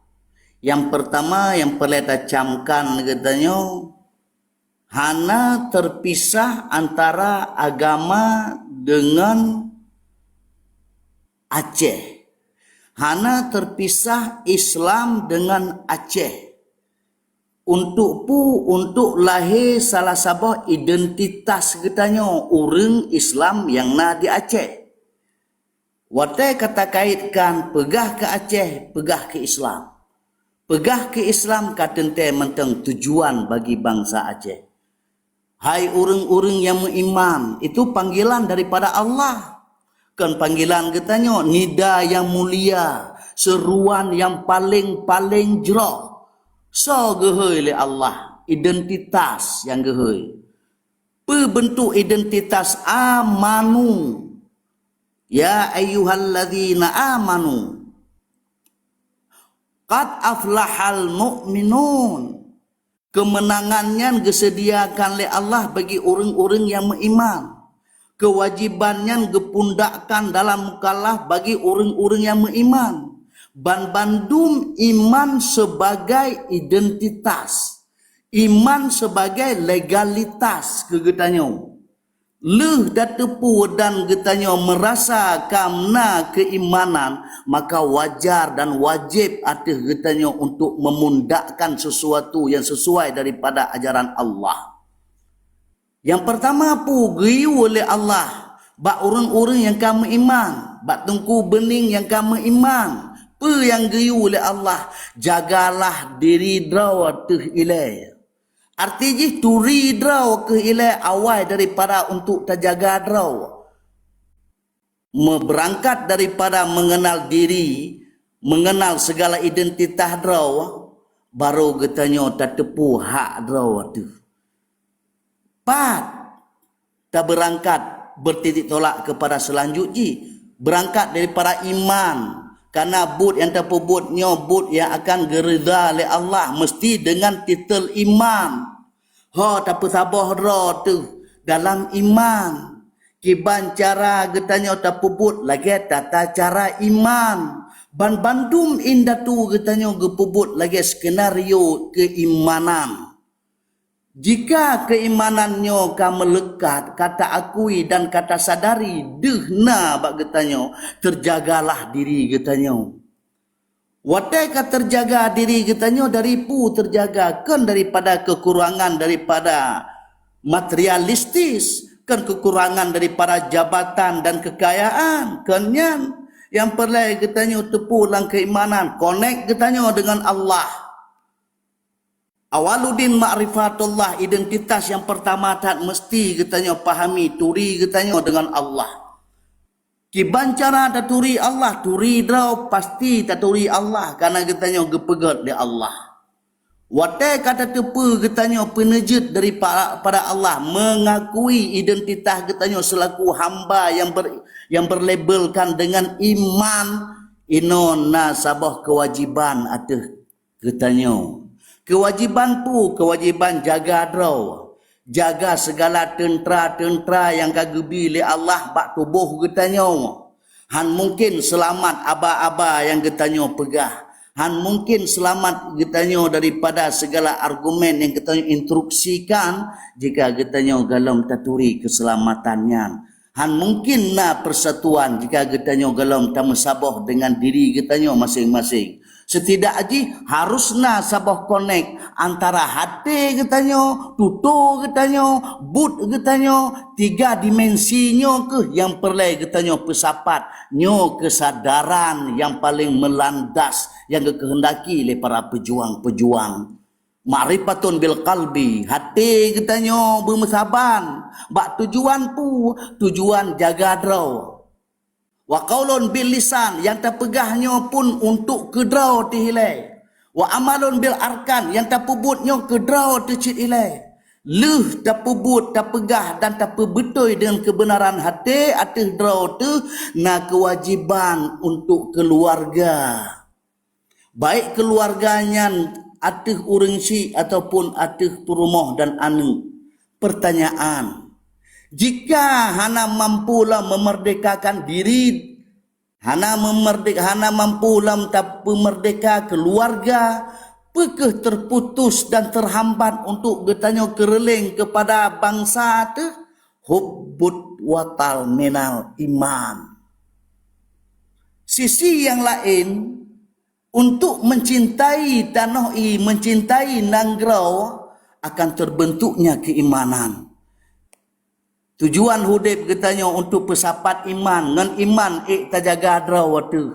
Yang pertama yang perlu kita camkan katanya, hana terpisah antara agama dengan Aceh. Hana terpisah Islam dengan Aceh. Untuk lahir salah sabah identitas katanya orang Islam yang na di Aceh. Watai kata kaitkan pegah ke Aceh, pegah ke Islam. Pegah ke Islam katente mentang tujuan bagi bangsa Aceh. Hai orang-orang yang beriman, itu panggilan daripada Allah. Kan panggilan katanya nida yang mulia, seruan yang paling jerah. So gehoi le Allah, identitas yang gehoi. Bentuk identitas amanu. Ya ayyuhalladzina amanu. Qad aflahal mu'minun. Kemenangannya disediakan oleh Allah bagi orang-orang yang beriman. Kewajibannya gepundakkan dalam mukallaf bagi orang-orang yang beriman. Bandum iman sebagai identitas. Iman sebagai legalitas kegetanya. Leh datepu dan getanya merasa kamna keimanan, maka wajar dan wajib atas getanya untuk memundakkan sesuatu yang sesuai daripada ajaran Allah. Yang pertama giu oleh Allah, bak orang-orang yang kamu iman, bak tengku bening yang kamu iman, yang giu oleh Allah, jagalah diri draw tuh ilai. Artinya turi draw ke ilai awal daripada untuk terjaga draw. Berangkat daripada mengenal diri, mengenal segala identitas draw, baru getanya tertepu hak draw tu. Tak berangkat bertitik tolak kepada selanjutnya, berangkat daripada iman. Karena but yang terpubutnya but yang akan gerida oleh Allah mesti dengan titel iman. Tak sabah roh tu dalam iman. Kiban cara getanya terpubut lagi tata cara iman. Bandum indah tu getanya gepubut lagi skenario keimanan. Jika keimanannya kamu melekat, kata akui dan kata sadari, dehna bak getanya, terjagalah diri getanya. Watai ka terjaga diri katanya dari pu terjaga kan daripada kekurangan daripada materialistis, kan kekurangan daripada jabatan dan kekayaan, kan yang perlu katanya tepu lang keimanan, connect katanya dengan Allah. Awaluddin ma'rifatullah, identitas yang pertama tak mesti katanya pahami turi katanya dengan Allah. Kibancara taturi Allah, turi draw pasti taturi Allah karena katanya gepegat di Allah. Watai kata tepu katanya penejut daripada Allah, mengakui identitas katanya selaku hamba yang berlabelkan dengan iman, inona sabah kewajiban atau katanya. Kewajiban jaga draw. Jaga segala tentera-tentera yang kagebi oleh Allah bak tubuh getanya. Han mungkin selamat aba-aba yang getanya pegah. Han mungkin selamat getanya daripada segala argumen yang getanya instruksikan jika getanya galam taturi keselamatannya. Han mungkin na persatuan jika getanya galam tamusabah dengan diri getanya masing-masing. Setidaknya harusna sabah connect antara hati katanya, tutur katanya, but katanya, tiga dimensinya ke yang perlu katanya pesapat, nyo kesadaran yang paling melandas yang kehendaki oleh para pejuang-pejuang. Ma'rifatun bil qalbi, hati katanya bermesaban, bak tujuan jaga draw. Wa qaulun bil lisan, yang terpegahnya pun untuk kedraw tihilai. Wa amalun bil arkan, yang terpebutnya kedraw tecit ilai. Leh terpebut, terpegah dan terpebetui dengan kebenaran hati atas draw tu na kewajiban untuk keluarga. Baik keluarganya atas urang si ataupun atas rumah dan anak. Pertanyaan, jika hana mampulah memerdekakan diri, hana mampulah merdeka keluarga, pekeh terputus dan terhambat untuk bertanya kereling kepada bangsa tu, hubbut watal minal iman. Sisi yang lain, untuk mencintai tanah i, mencintai nangrau, akan terbentuknya keimanan. Tujuan hudib katanya untuk pesapat iman. Ngan iman tajaga draw tu.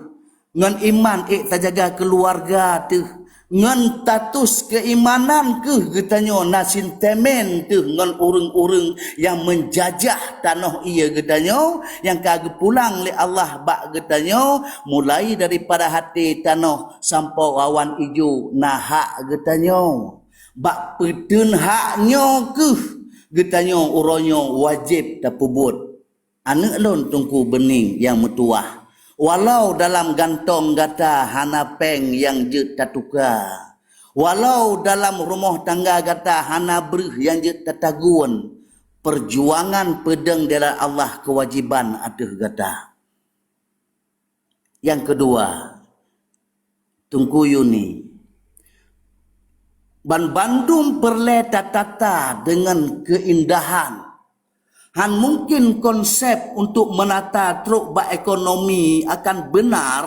Ngan iman tajaga keluarga tu. Ngan tatus keimanan ke katanya nasin temen tu. Ngan urang-urang yang menjajah tanah ia katanya. Yang kagak pulang oleh Allah bak katanya. Mulai daripada hati tanah sampai awan hijau nahak katanya. Bak pedun haknya ke getanya uronyo wajib tapubut. Anak lon tungku bening yang metuah. Walau dalam gantong gata hana peng yang je tatuka. Walau dalam rumah tangga gata hana berih yang je tatagun. Perjuangan pedang dari Allah kewajiban aduh gata. Yang kedua, tungku Yuni. Ban Bandung perle tata dengan keindahan. Han mungkin konsep untuk menata truk bak ekonomi akan benar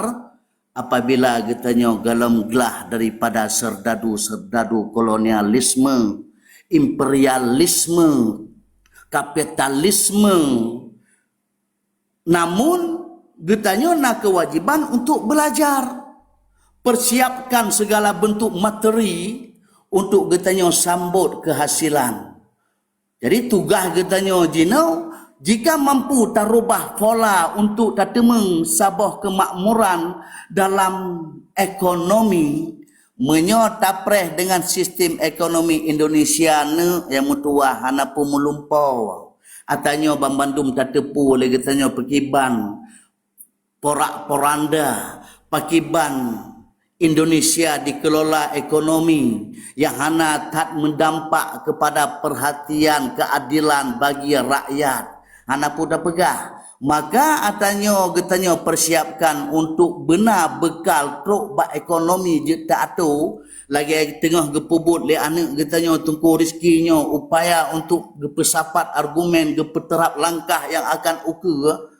apabila katanya galam gelah daripada serdadu-serdadu kolonialisme, imperialisme, kapitalisme. Namun katanya nak kewajiban untuk belajar. Persiapkan segala bentuk materi untuk katanya sambut kehasilan. Jadi tugas katanya jino, jika mampu tarubah pola untuk tatemeng sabah kemakmuran dalam ekonomi, menyotapreh dengan sistem ekonomi Indonesia ne yang mutuah hana pemulumpau. Atanya Bandung tatepu oleh katanya pekiban porak-poranda, pakiban Indonesia dikelola ekonomi yang hana tak mendampak kepada perhatian keadilan bagi rakyat. Hana pun dah pegah. Maka atanya getanya persiapkan untuk benar bekal truk bak ekonomi je tak atu. Lagi tengah gepubut le anak getanya tungku rezekinya upaya untuk gepesapat argumen gepeterap langkah yang akan ukur.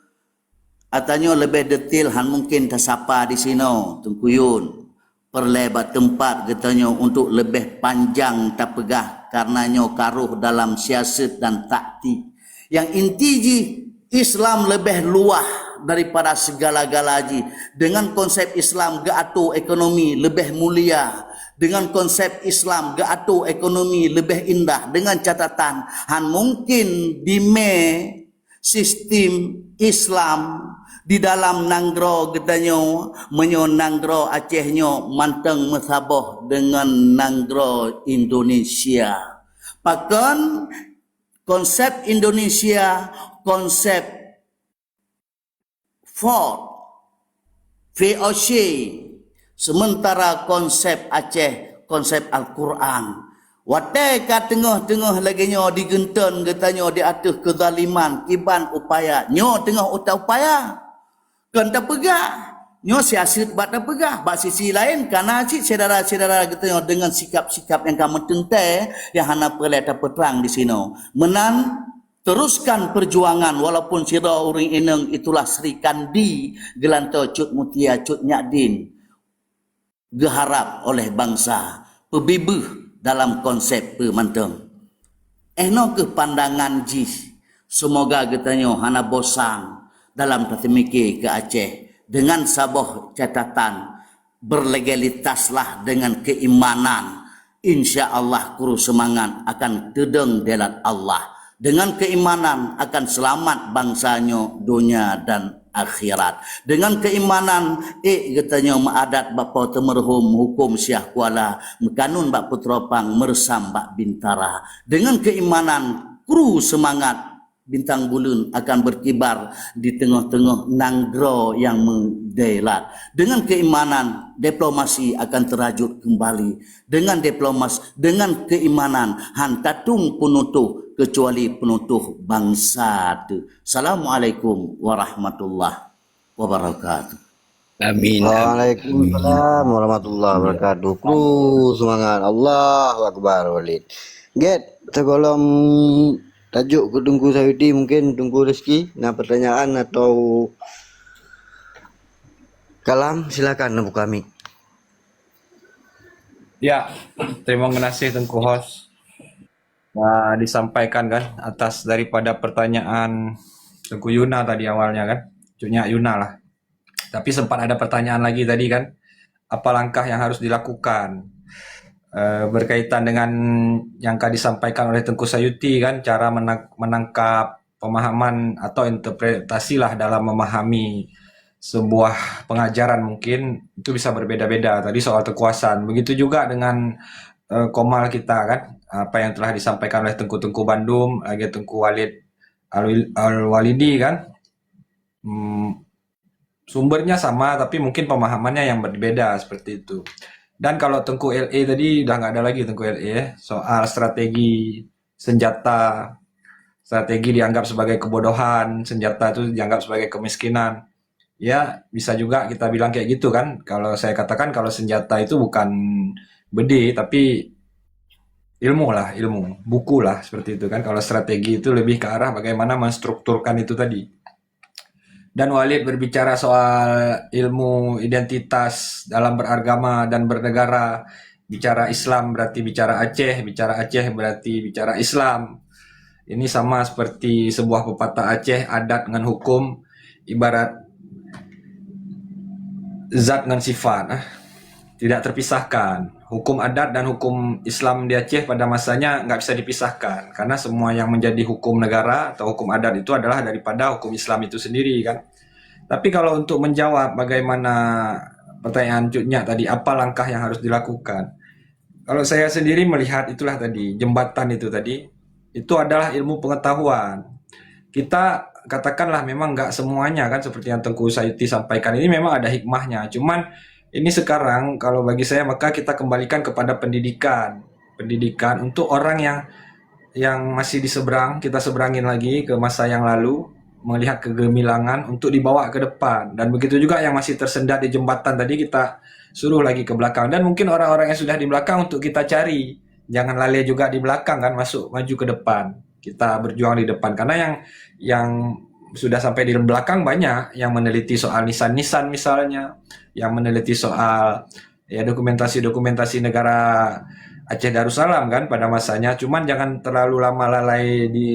Atanya lebih detail han mungkin tak sapa di sini tungku Yun. perlebar tempat katanya untuk lebih panjang tak pegah karenanya karuh dalam siasat dan taktik. Yang inti ji Islam lebih luah daripada segala-gala ji. Dengan konsep Islam geatur ekonomi lebih mulia. Dengan konsep Islam geatur ekonomi lebih indah. Dengan catatan han mungkin di sistem Islam di dalam nanggro gedanyo menyo nanggro Acehnya manteng mesabah dengan nanggro Indonesia. Pakan konsep Indonesia, konsep Ford, VOC, sementara konsep Aceh, konsep Al-Quran. Watai ka tengah-tengah lagi nyo digenten katanya di atas kezaliman kiban upaya. Nyo tengah upaya. Kan tak pegah. Nyo siasat bat tak pegah. Bak sisi lain karena saudara-saudara katanya dengan sikap-sikap yang kamu tentai yang hana perlu tak perang di sini. Menan teruskan perjuangan walaupun sira orang ineng itulah Sri Kandi gelanto Cut Mutia Cut Nyadin geharap oleh bangsa pebibuh dalam konsep pemanteng. No ke pandangan jis semoga katanya hana bosan dalam tatemike ke Aceh dengan sabah catatan berlegalitaslah dengan keimanan insya Allah kuru semangat akan tedeng delat Allah. Dengan keimanan akan selamat bangsanya dunia dan akhirat. Dengan keimanan katanya maadat bapa temerhum hukum Syah Kuala mekanun bak Putropang meresam bak Bintara. Dengan keimanan kru semangat bintang bulan akan berkibar di tengah-tengah nanggro yang mendelat. Dengan keimanan diplomasi akan terajut kembali. Dengan keimanan hantatung penutuh kecuali penutuh bangsa itu. Assalamualaikum warahmatullahi wabarakatuh. Amin. Waalaikumsalam warahmatullahi wabarakatuh. Kru semangat. Allahu Akbar Walid. Get segolom tajuk ke Tungku Sayuti mungkin Tungku Rizki nak pertanyaan atau kalam silakan Abu kami. Ya, terima kasih Tengku Hos. Disampaikan kan atas daripada pertanyaan Tengku Yuna tadi awalnya kan, Cuknya Yuna lah. Tapi sempat ada pertanyaan lagi tadi kan, apa langkah yang harus dilakukan berkaitan dengan yang tadi disampaikan oleh Tengku Sayuti kan, cara menangkap pemahaman atau interpretasi lah dalam memahami sebuah pengajaran mungkin itu bisa berbeda-beda. Tadi soal kekuasaan, begitu juga dengan Komal kita kan, apa yang telah disampaikan oleh Tengku Bandung, lagi Tengku Walid Al-Walidi kan, sumbernya sama tapi mungkin pemahamannya yang berbeda seperti itu. Dan kalau Tengku LA tadi udah nggak ada lagi Tengku LA soal strategi senjata, strategi dianggap sebagai kebodohan, senjata itu dianggap sebagai kemiskinan. Ya bisa juga kita bilang kayak gitu kan. Kalau saya katakan kalau senjata itu bukan bede tapi ilmu lah, ilmu buku lah seperti itu kan. Kalau strategi itu lebih ke arah bagaimana menstrukturkan itu tadi. Dan Walid berbicara soal ilmu identitas dalam beragama dan bernegara. Bicara Islam berarti bicara Aceh berarti bicara Islam. Ini sama seperti sebuah pepatah Aceh, adat dengan hukum ibarat zat dengan sifat, tidak terpisahkan. Hukum adat dan hukum Islam di Aceh pada masanya nggak bisa dipisahkan karena semua yang menjadi hukum negara atau hukum adat itu adalah daripada hukum Islam itu sendiri kan. Tapi kalau untuk menjawab bagaimana pertanyaan Cutnya tadi, apa langkah yang harus dilakukan? Kalau saya sendiri melihat itulah tadi, jembatan itu tadi, itu adalah ilmu pengetahuan. Kita katakanlah memang nggak semuanya kan seperti yang Tengku Sayuti sampaikan ini memang ada hikmahnya. Cuman ini sekarang kalau bagi saya maka kita kembalikan kepada pendidikan untuk orang yang masih di seberang, kita seberangin lagi ke masa yang lalu, melihat kegemilangan untuk dibawa ke depan. Dan begitu juga yang masih tersendat di jembatan tadi kita suruh lagi ke belakang. Dan mungkin orang-orang yang sudah di belakang untuk kita cari, jangan lalai juga di belakang kan, maju ke depan. Kita berjuang di depan karena yang sudah sampai di belakang banyak yang meneliti soal nisan-nisan misalnya, yang meneliti soal ya dokumentasi negara Aceh Darussalam kan pada masanya. Cuman jangan terlalu lama lalai di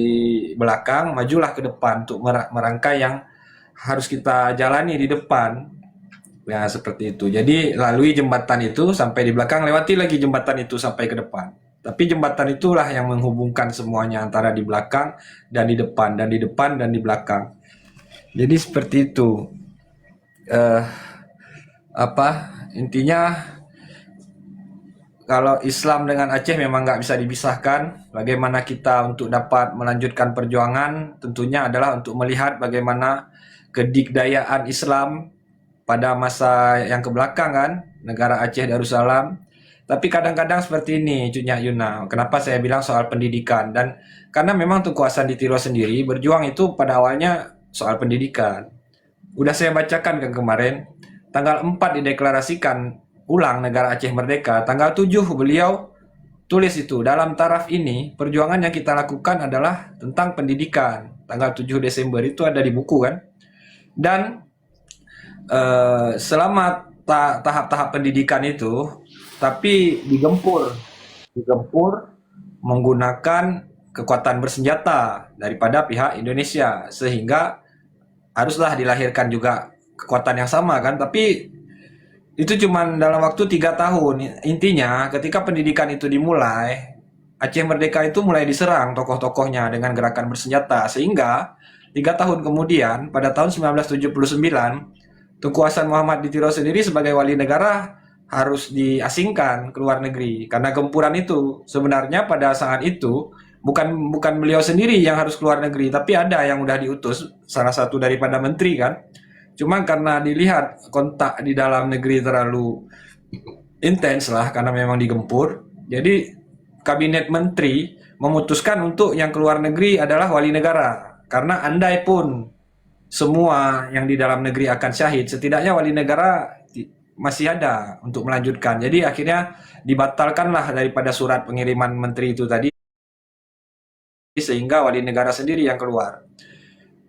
belakang, majulah ke depan untuk merangkai yang harus kita jalani di depan. Ya seperti itu. Jadi lalui jembatan itu sampai di belakang, lewati lagi jembatan itu sampai ke depan. Tapi jembatan itulah yang menghubungkan semuanya antara di belakang dan di depan, dan di depan dan di belakang. Jadi seperti itu. Intinya kalau Islam dengan Aceh memang nggak bisa dipisahkan. Bagaimana kita untuk dapat melanjutkan perjuangan tentunya adalah untuk melihat bagaimana kedikdayaan Islam pada masa yang kebelakang kan, negara Aceh Darussalam. Tapi kadang-kadang seperti ini, Cuk Nyak Yuna. Kenapa saya bilang soal pendidikan? Dan karena memang Tunku Hasan Ditiro sendiri berjuang itu pada awalnya soal pendidikan. Udah saya bacakan kan kemarin, tanggal 4 dideklarasikan ulang negara Aceh Merdeka, tanggal 7 beliau tulis itu, dalam taraf ini perjuangan yang kita lakukan adalah tentang pendidikan. Tanggal 7 Desember itu ada di buku kan. Dan selama tahap-tahap pendidikan itu, tapi digempur menggunakan kekuatan bersenjata daripada pihak Indonesia, sehingga haruslah dilahirkan juga kekuatan yang sama kan. Tapi itu cuma dalam waktu 3 tahun. Intinya ketika pendidikan itu dimulai, Aceh Merdeka itu mulai diserang tokoh-tokohnya dengan gerakan bersenjata, sehingga 3 tahun kemudian pada tahun 1979 Tunku Hasan Muhammad Ditiro sendiri sebagai wali negara harus diasingkan ke luar negeri karena gempuran itu. Sebenarnya pada saat itu bukan beliau sendiri yang harus keluar negeri, tapi ada yang udah diutus, salah satu daripada menteri kan. Cuma karena dilihat kontak di dalam negeri terlalu intens lah karena memang digempur, jadi kabinet menteri memutuskan untuk yang keluar negeri adalah wali negara. Karena andai pun semua yang di dalam negeri akan syahid, setidaknya wali negara masih ada untuk melanjutkan. Jadi akhirnya dibatalkanlah daripada surat pengiriman menteri itu tadi, sehingga wali negara sendiri yang keluar.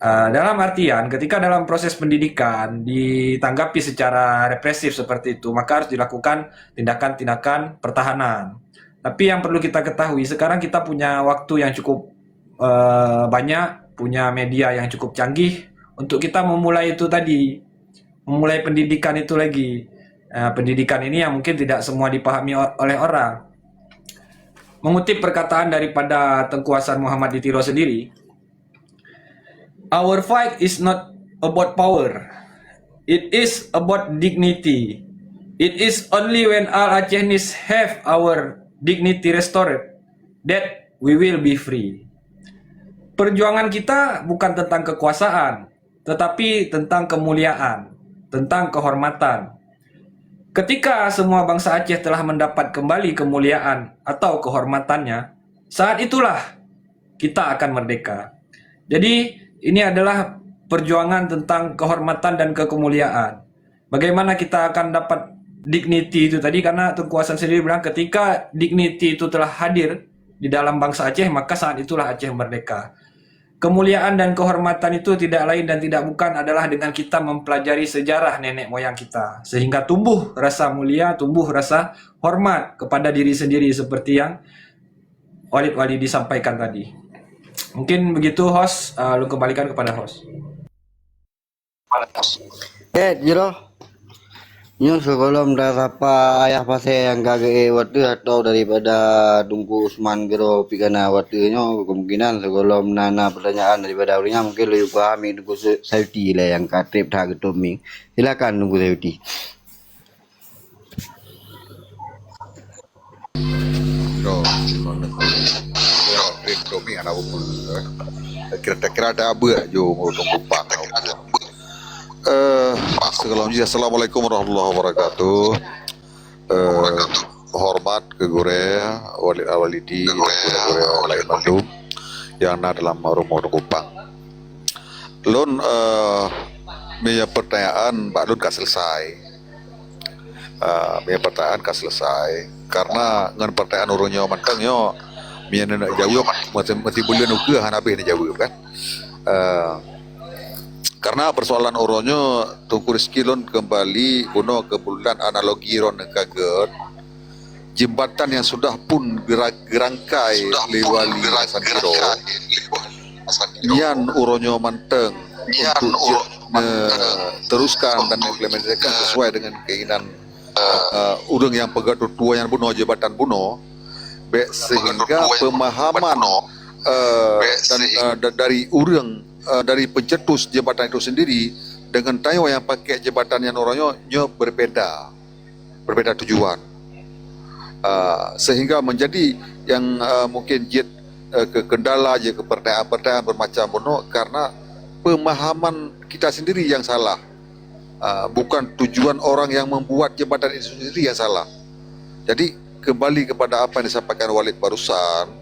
Dalam artian ketika dalam proses pendidikan ditanggapi secara represif seperti itu, maka harus dilakukan tindakan-tindakan pertahanan. Tapi yang perlu kita ketahui, sekarang kita punya waktu yang cukup banyak, punya media yang cukup canggih untuk kita memulai itu tadi, memulai pendidikan itu lagi. Pendidikan ini yang mungkin tidak semua dipahami oleh orang. Mengutip perkataan daripada Tunku Hasan Muhammad Ditiro sendiri, "Our fight is not about power. It is about dignity. It is only when all Acehnese have our dignity restored that we will be free." Perjuangan kita bukan tentang kekuasaan, tetapi tentang kemuliaan, tentang kehormatan. Ketika semua bangsa Aceh telah mendapat kembali kemuliaan atau kehormatannya, saat itulah kita akan merdeka. Jadi ini adalah perjuangan tentang kehormatan dan kemuliaan. Bagaimana kita akan dapat dignity itu tadi, karena Tunku Hasan sendiri bilang ketika dignity itu telah hadir di dalam bangsa Aceh, maka saat itulah Aceh merdeka. Kemuliaan dan kehormatan itu tidak lain dan tidak bukan adalah dengan kita mempelajari sejarah nenek moyang kita, sehingga tumbuh rasa mulia, tumbuh rasa hormat kepada diri sendiri seperti yang Walid disampaikan tadi. Mungkin begitu host, lu kembalikan kepada host. Jiro. Nyo sebelum dah sapa ayah pasal yang kagak waktu atau daripada Tunku Usman Gero pikana waktu nyo, kemungkinan sebelum nana pertanyaan daripada orinya mungkin lebih pahami Tunku Sayuti lah yang katrip dah ketoming. Silakan Tunku Sayuti. Ketoming anak umur. Kira-kira ada apa jo Tunku Pak. Assalamualaikum warahmatullahi wabarakatuh. Hormat ke Gore Walidi Lain Bandung yang ada dalam rumah Kupang. Lun punya pertanyaan Mbak Lun gak selesai. Punya pertanyaan gak selesai karena dengan pertanyaan urunnya mantangnya punya nak jawab masih boleh nuke han habis ni jawab kan. Karena persoalan oronyo Tunku Rizki lon kembali buno ke bulan analogi ron kaget jembatan yang sudah pun gerangkai liwali Sandiro Nian uronyo manteng untuk teruskan dan implementasikan sesuai dengan keinginan urang yang pegat tua yang buno jabatan buno sehingga pemahaman dari urang dari pencetus jabatan itu sendiri dengan tayo yang pakai jabatan yang orangnya berbeda tujuan, sehingga menjadi yang mungkin ke kendala je ke pertanyaan bermacam bono karena pemahaman kita sendiri yang salah, bukan tujuan orang yang membuat jabatan itu sendiri yang salah. Jadi kembali kepada apa yang disampaikan Walid barusan,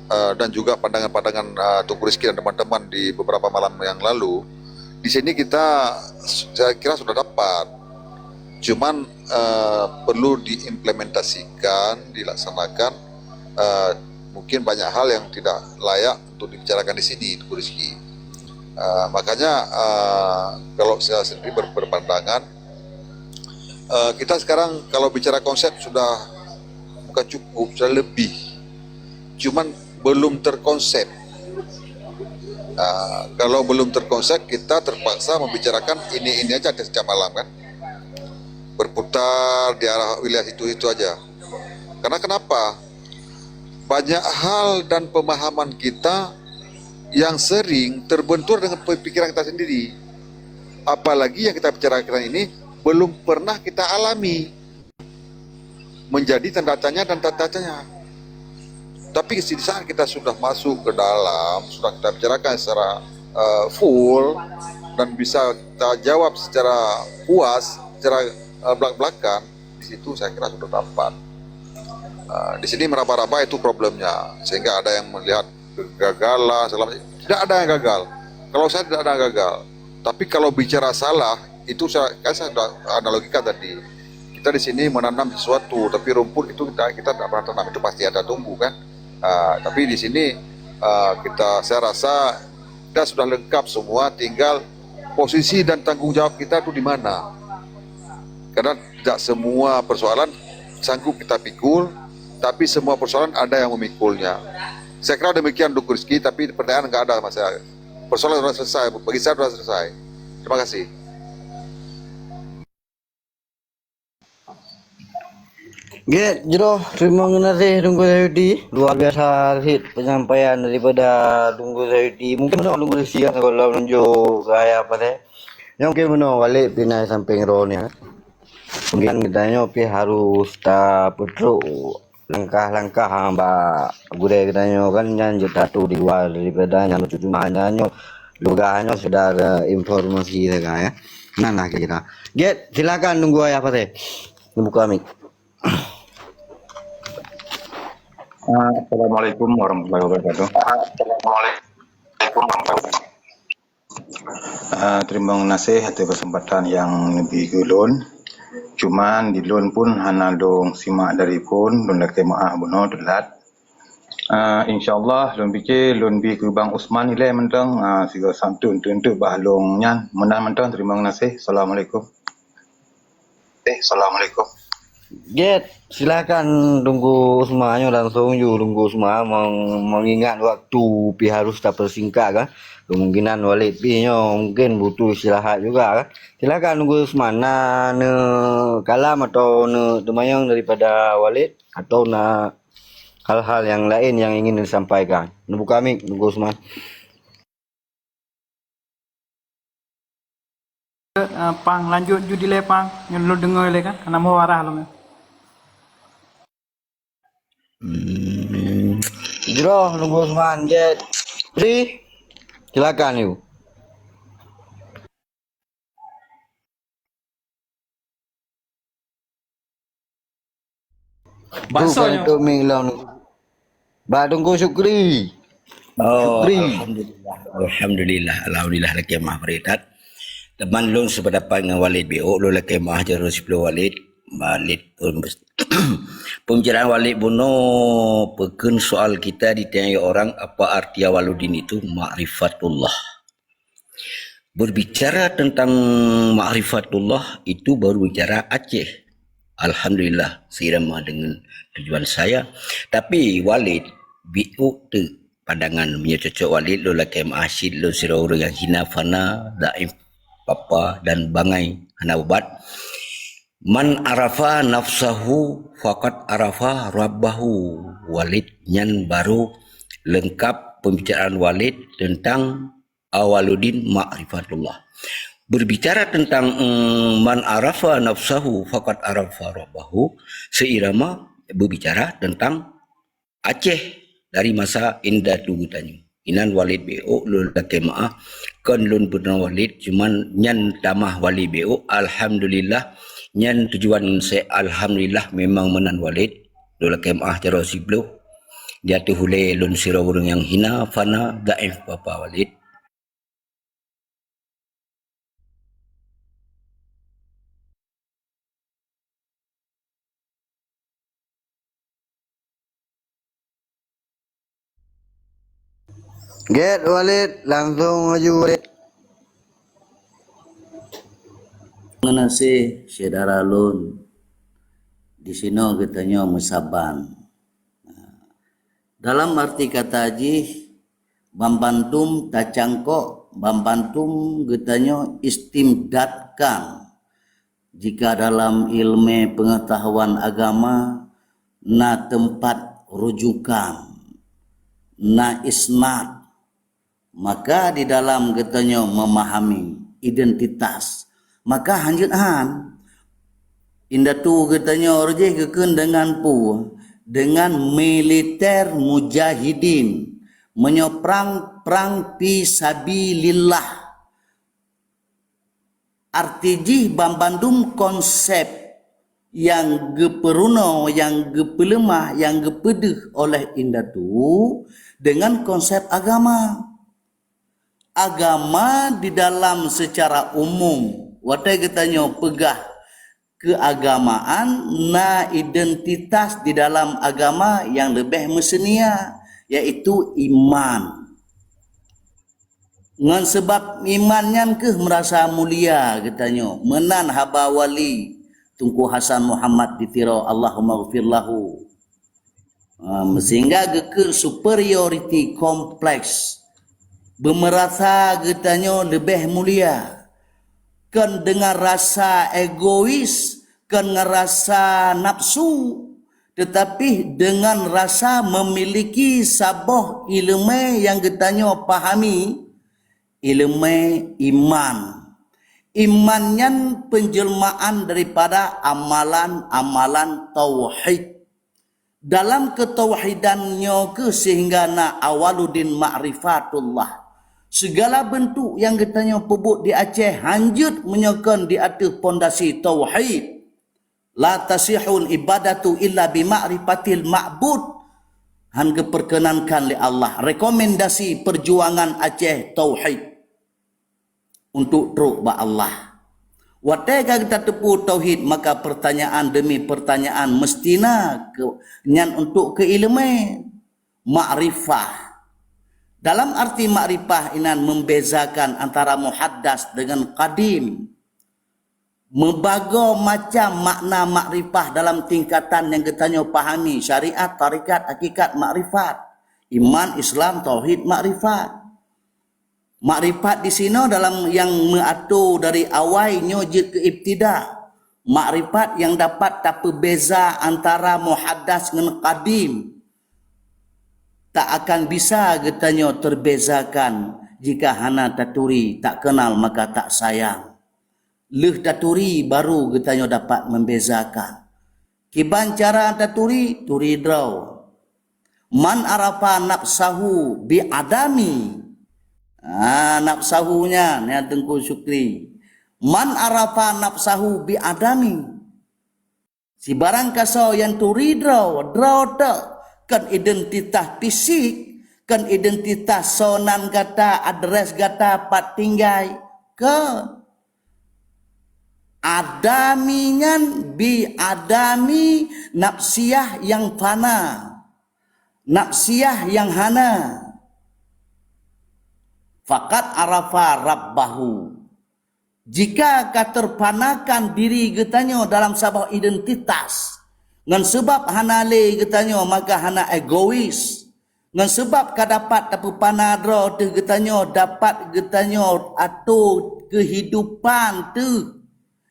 dan juga pandangan-pandangan Tunku Rizki dan teman-teman di beberapa malam yang lalu, di sini saya kira sudah dapat, cuman perlu diimplementasikan, dilaksanakan. Mungkin banyak hal yang tidak layak untuk dibicarakan di sini, Tunku Rizki. Makanya kalau saya sendiri berpandangan, kita sekarang kalau bicara konsep sudah bukan cukup, sudah lebih, cuman belum terkonsep. Kalau belum terkonsep, kita terpaksa membicarakan ini aja setiap malam kan, berputar di arah wilayah itu aja. Karena kenapa? Banyak hal dan pemahaman kita yang sering terbentur dengan pikiran kita sendiri. Apalagi yang kita bicarakan ini belum pernah kita alami, menjadi tanda tanya dan tanda tanya. Tapi di saat kita sudah masuk ke dalam, sudah kita bicarakan secara full dan bisa kita jawab secara puas, secara belak-belakan, di situ saya kira sudah dapat. Di sini meraba-raba itu problemnya, sehingga ada yang melihat kegagalan, tidak ada yang gagal. Kalau saya tidak ada yang gagal, tapi kalau bicara salah, itu saya sudah analogikan tadi. Kita di sini menanam sesuatu, tapi rumput itu kita tidak pernah tanam, itu pasti ada tumbuh kan. Tapi di sini saya rasa kita sudah lengkap semua, tinggal posisi dan tanggung jawab kita itu di mana. Karena tidak semua persoalan sanggup kita pikul, tapi semua persoalan ada yang memikulnya. Saya kira demikian Tunku Rizki, tapi pertanyaan nggak ada mas. Persoalan sudah selesai, bagi saya sudah selesai. Terima kasih. Get, Jero, terima kasih Tunku Sayudi. Luar biasa hit penyampaian daripada Tunku Sayudi. Mungkin Tunku Rizki kan kalau menunjuk kayak apa deh. Yang mungkin benar balik pinai samping roh ni. Mungkin kitanya harus tak petruk langkah-langkah hamba gure kitanya kan yang jatuh di luar daripada yang cuma hanya lugahnya sudah informasi saja ya. Nah kita. Get, silakan tunggu apa deh. Buka mic. Assalamualaikum warahmatullahi wabarakatuh. Terima kasih atas kesempatan yang lebih gulun. Cuman di lun pun hana dong simak dari pun lun laki maaf buno telat. InsyaAllah lun fikir lun bi ke Bang Usman nilai mentang siga santun untuk bahlong nyan menang mentang. Terima kasih. Assalamualaikum. Assalamualaikum. Get, silakan tunggu semuanya langsung tunggu semua mengingat waktu pi harus tak persingkat kan. Kemungkinan Walid pi mungkin butuh istirahat juga kan. Silakan tunggu semana ne kalam atau ne temayang daripada Walid atau na hal-hal yang lain yang ingin disampaikan. Buka mic tunggu semua. Pang lanjut judi le pang yang lu dengar le kan karena mau arah lu. Jero nunggu Usman Get. Pri, silakan you. Bahasanya. Untuk minglau ba tunggu Syukri. Oh, Syukri. Alhamdulillah laki mah beritat. Teman lun sependapat dengan Walid BO, lu laki mah jarum 10 Walid pun pembicaraan Walid Buno pegun soal kita ditanya orang apa arti Awaludin itu ma'rifatullah. Berbicara tentang ma'rifatullah itu baru bicara Aceh. Alhamdulillah seirama dengan tujuan saya. Tapi Walid bi'u tu pandangan punya cocok Walid lo laki ma'asyid lo sira orang yang hina fana daif papa dan bangai hana ubat. Man arafa nafsahu faqad arafa rabbahu. Walid nyan baru lengkap pembicaraan Walid tentang Awaluddin ma'rifatullah. Berbicara tentang man arafa nafsahu faqad arafa rabbahu, seirama berbicara tentang Aceh dari masa Indah Tugu Tanyu. Inan Walid BO lul takemaah kan lun benar Walid cuman nyan tamah Walid BO alhamdulillah nyan tujuan saya alhamdulillah memang menan Walid lul takemaah cara siblo dia tu hule lun sira urang yang hina fana daif papa Walid. Get Walid, langsung maju Walid. Terima kasih saudara Lun. Di sini katanya musaban. Dalam arti kata haji, bambantum tacangkok, bambantum katanya istimdatkan. Jika dalam ilmu pengetahuan agama, na tempat rujukan, na isnad, maka di dalam katanya memahami identitas, maka hanjutan indah tu katanya orjeh keken dengan dengan militer mujahidin menyoprang perang fisabilillah. Artiji bambandum konsep yang geperuno, yang gepelemah, yang gepedeh oleh indah tu dengan konsep agama. Agama di dalam secara umum, watai katanya pegah keagamaan, na identitas di dalam agama yang lebih mesenia, yaitu iman. Ngan sebab imannya ke merasa mulia katanya, menan haba wali Tunku Hasan Muhammad ditiro Allahumma ghfirlahu. Sehingga ke superiority kompleks bermerasa katanya lebih mulia, kan dengan rasa egois, kan dengan rasa nafsu, tetapi dengan rasa memiliki sabah ilmu yang katanya pahami, ilmu iman. Imannya penjelmaan daripada amalan-amalan tauhid. Dalam ketauhidannya ke sehingga na Awaluddin ma'rifatullah. Segala bentuk yang katanya pebut di Aceh hanjut menyokan di atas pondasi tauhid. La tasihun ibadatu illa bima'rifatil ma'bud. Han keperkenankan oleh Allah. Rekomendasi perjuangan Aceh tauhid untuk truk ba Allah. Watika kita tepu tauhid, maka pertanyaan demi pertanyaan mestina nyan untuk keilmuan ma'rifah. Dalam arti ma'rifah inan membezakan antara muhaddas dengan qadim. Membaga macam makna ma'rifah dalam tingkatan yang katanya pahami, syariat, tarikat, hakikat, ma'rifat, iman, Islam, tauhid, ma'rifat. Ma'rifat di sini dalam yang mengatur dari awal nyojit ke ibtida. Ma'rifat yang dapat tak berbeza antara muhaddas dengan qadim. Tak akan bisa katanya terbezakan jika hana taturi tak kenal maka tak sayang. Leh taturi baru katanya dapat membezakan. Kiban cara taturi, turi draw. Man arafa nafsahu bi'adami. Nafsahunya ni Tengku Syukri. Man arafa nafsahu bi'adami. Si barang kasau yang turi draw tak. Kan identitas fisik, kan identitas sonan kata, adres kata, pat tinggai, kan adaminyan bi adami nafsiyah yang fana, nafsiyah yang hana. faqad arafa rabbahu. Jika katerpanakan diri getanyo dalam sebuah identitas, ngan sebab hana le getanyo maka hana egois. Ngan sebab kadapat tapi panadro tu getanyo dapat getanyo atau kehidupan tu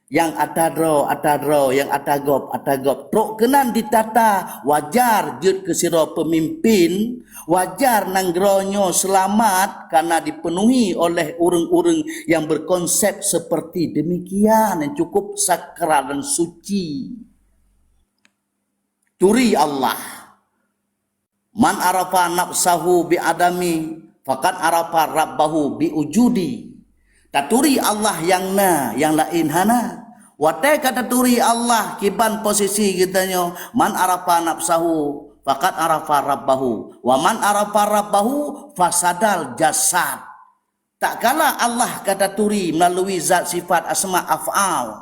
yang atadro, yang atagop. Trok kenan ditata wajar jut kesiro pemimpin, wajar nanggronyo selamat karena dipenuhi oleh urang-urang yang berkonsep seperti demikian yang cukup sakral dan suci. Turi Allah. Man arafa nafsahu bi adami faqad arafa rabbahu bi ujudi. Taturi Allah yang lain hana. Watai kata turi Allah kiban posisi kitanya man arafa nafsahu faqad arafa rabbahu wa man arafa rabbahu fasadal jasad. Tak kala Allah kata turi melalui zat sifat asma af'al,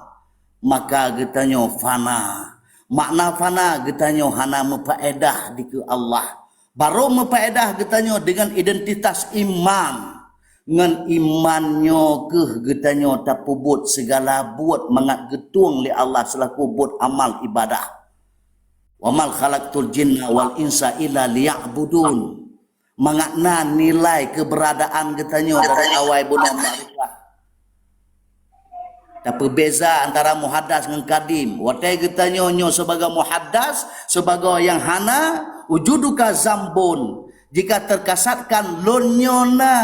maka kitanya fana. Makna fana kitanya hana mepaedah di ke Allah. Baru mepaedah kitanya dengan identitas iman. Ngan imannya ke getanyo tak pubut segala buat mangat getung li Allah selaku buat amal ibadah. Wa mal khalaqtul jinna wal insa illa liya'budun. Mangatna nilai keberadaan getanyo dari awal bulan mereka. Tak berbeza antara muhaddas dengan kadim. Watai getanyo nyo sebagai muhaddas, sebagai yang hana wujuduka zambun. Jika terkasatkan lonyo na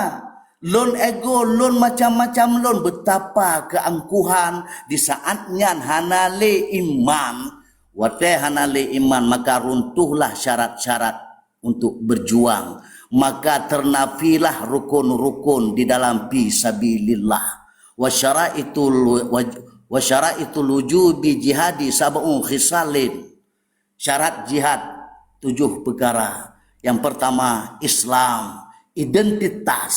lon ego, lon macam-macam lon, betapa keangkuhan di saatnya hanale iman. Wate hanale iman, maka runtuhlah syarat-syarat untuk berjuang. Maka ternafilah rukun-rukun di dalam fisabilillah. Wa syara'itul wujubi jihadi sab'un khisalin. Syarat jihad 7 perkara. Yang pertama Islam, identitas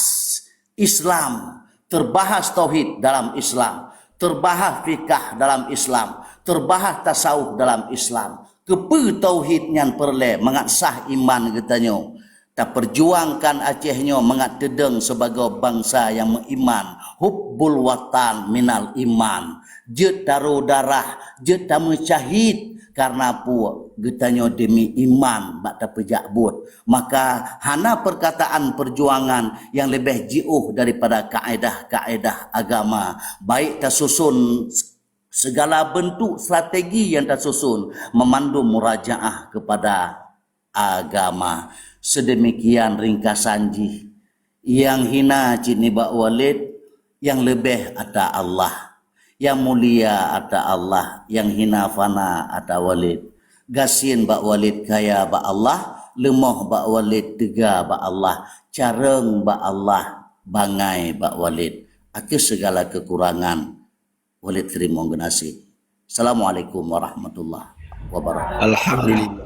Islam, terbahas tauhid dalam Islam, terbahas fikah dalam Islam, terbahas tasawuf dalam Islam. Kepe tauhid yang perle mengat sah iman getanyo. Tak perjuangkan Acehnya mengat dedeng sebagai bangsa yang mengiman. Hubbul watan minal iman. Jet taruh darah, jet tamu syahid karena pu getanyo demi iman bak tak pejak but. Maka hana perkataan perjuangan yang lebih jiuh daripada kaedah-kaedah agama. Baik tersusun segala bentuk strategi yang tersusun memandu murajaah kepada agama. Sedemikian ringkasan ji. Yang hina cini bak walid, yang lebih ada Allah. Yang mulia ada Allah, yang hina fana ada walid. Gasin bak walid kaya bak Allah, lemah bak walid tega bak Allah, careng bak Allah, bangai bak walid. Akhir segala kekurangan walid terima genasi. Assalamualaikum warahmatullahi wabarakatuh. Alhamdulillah.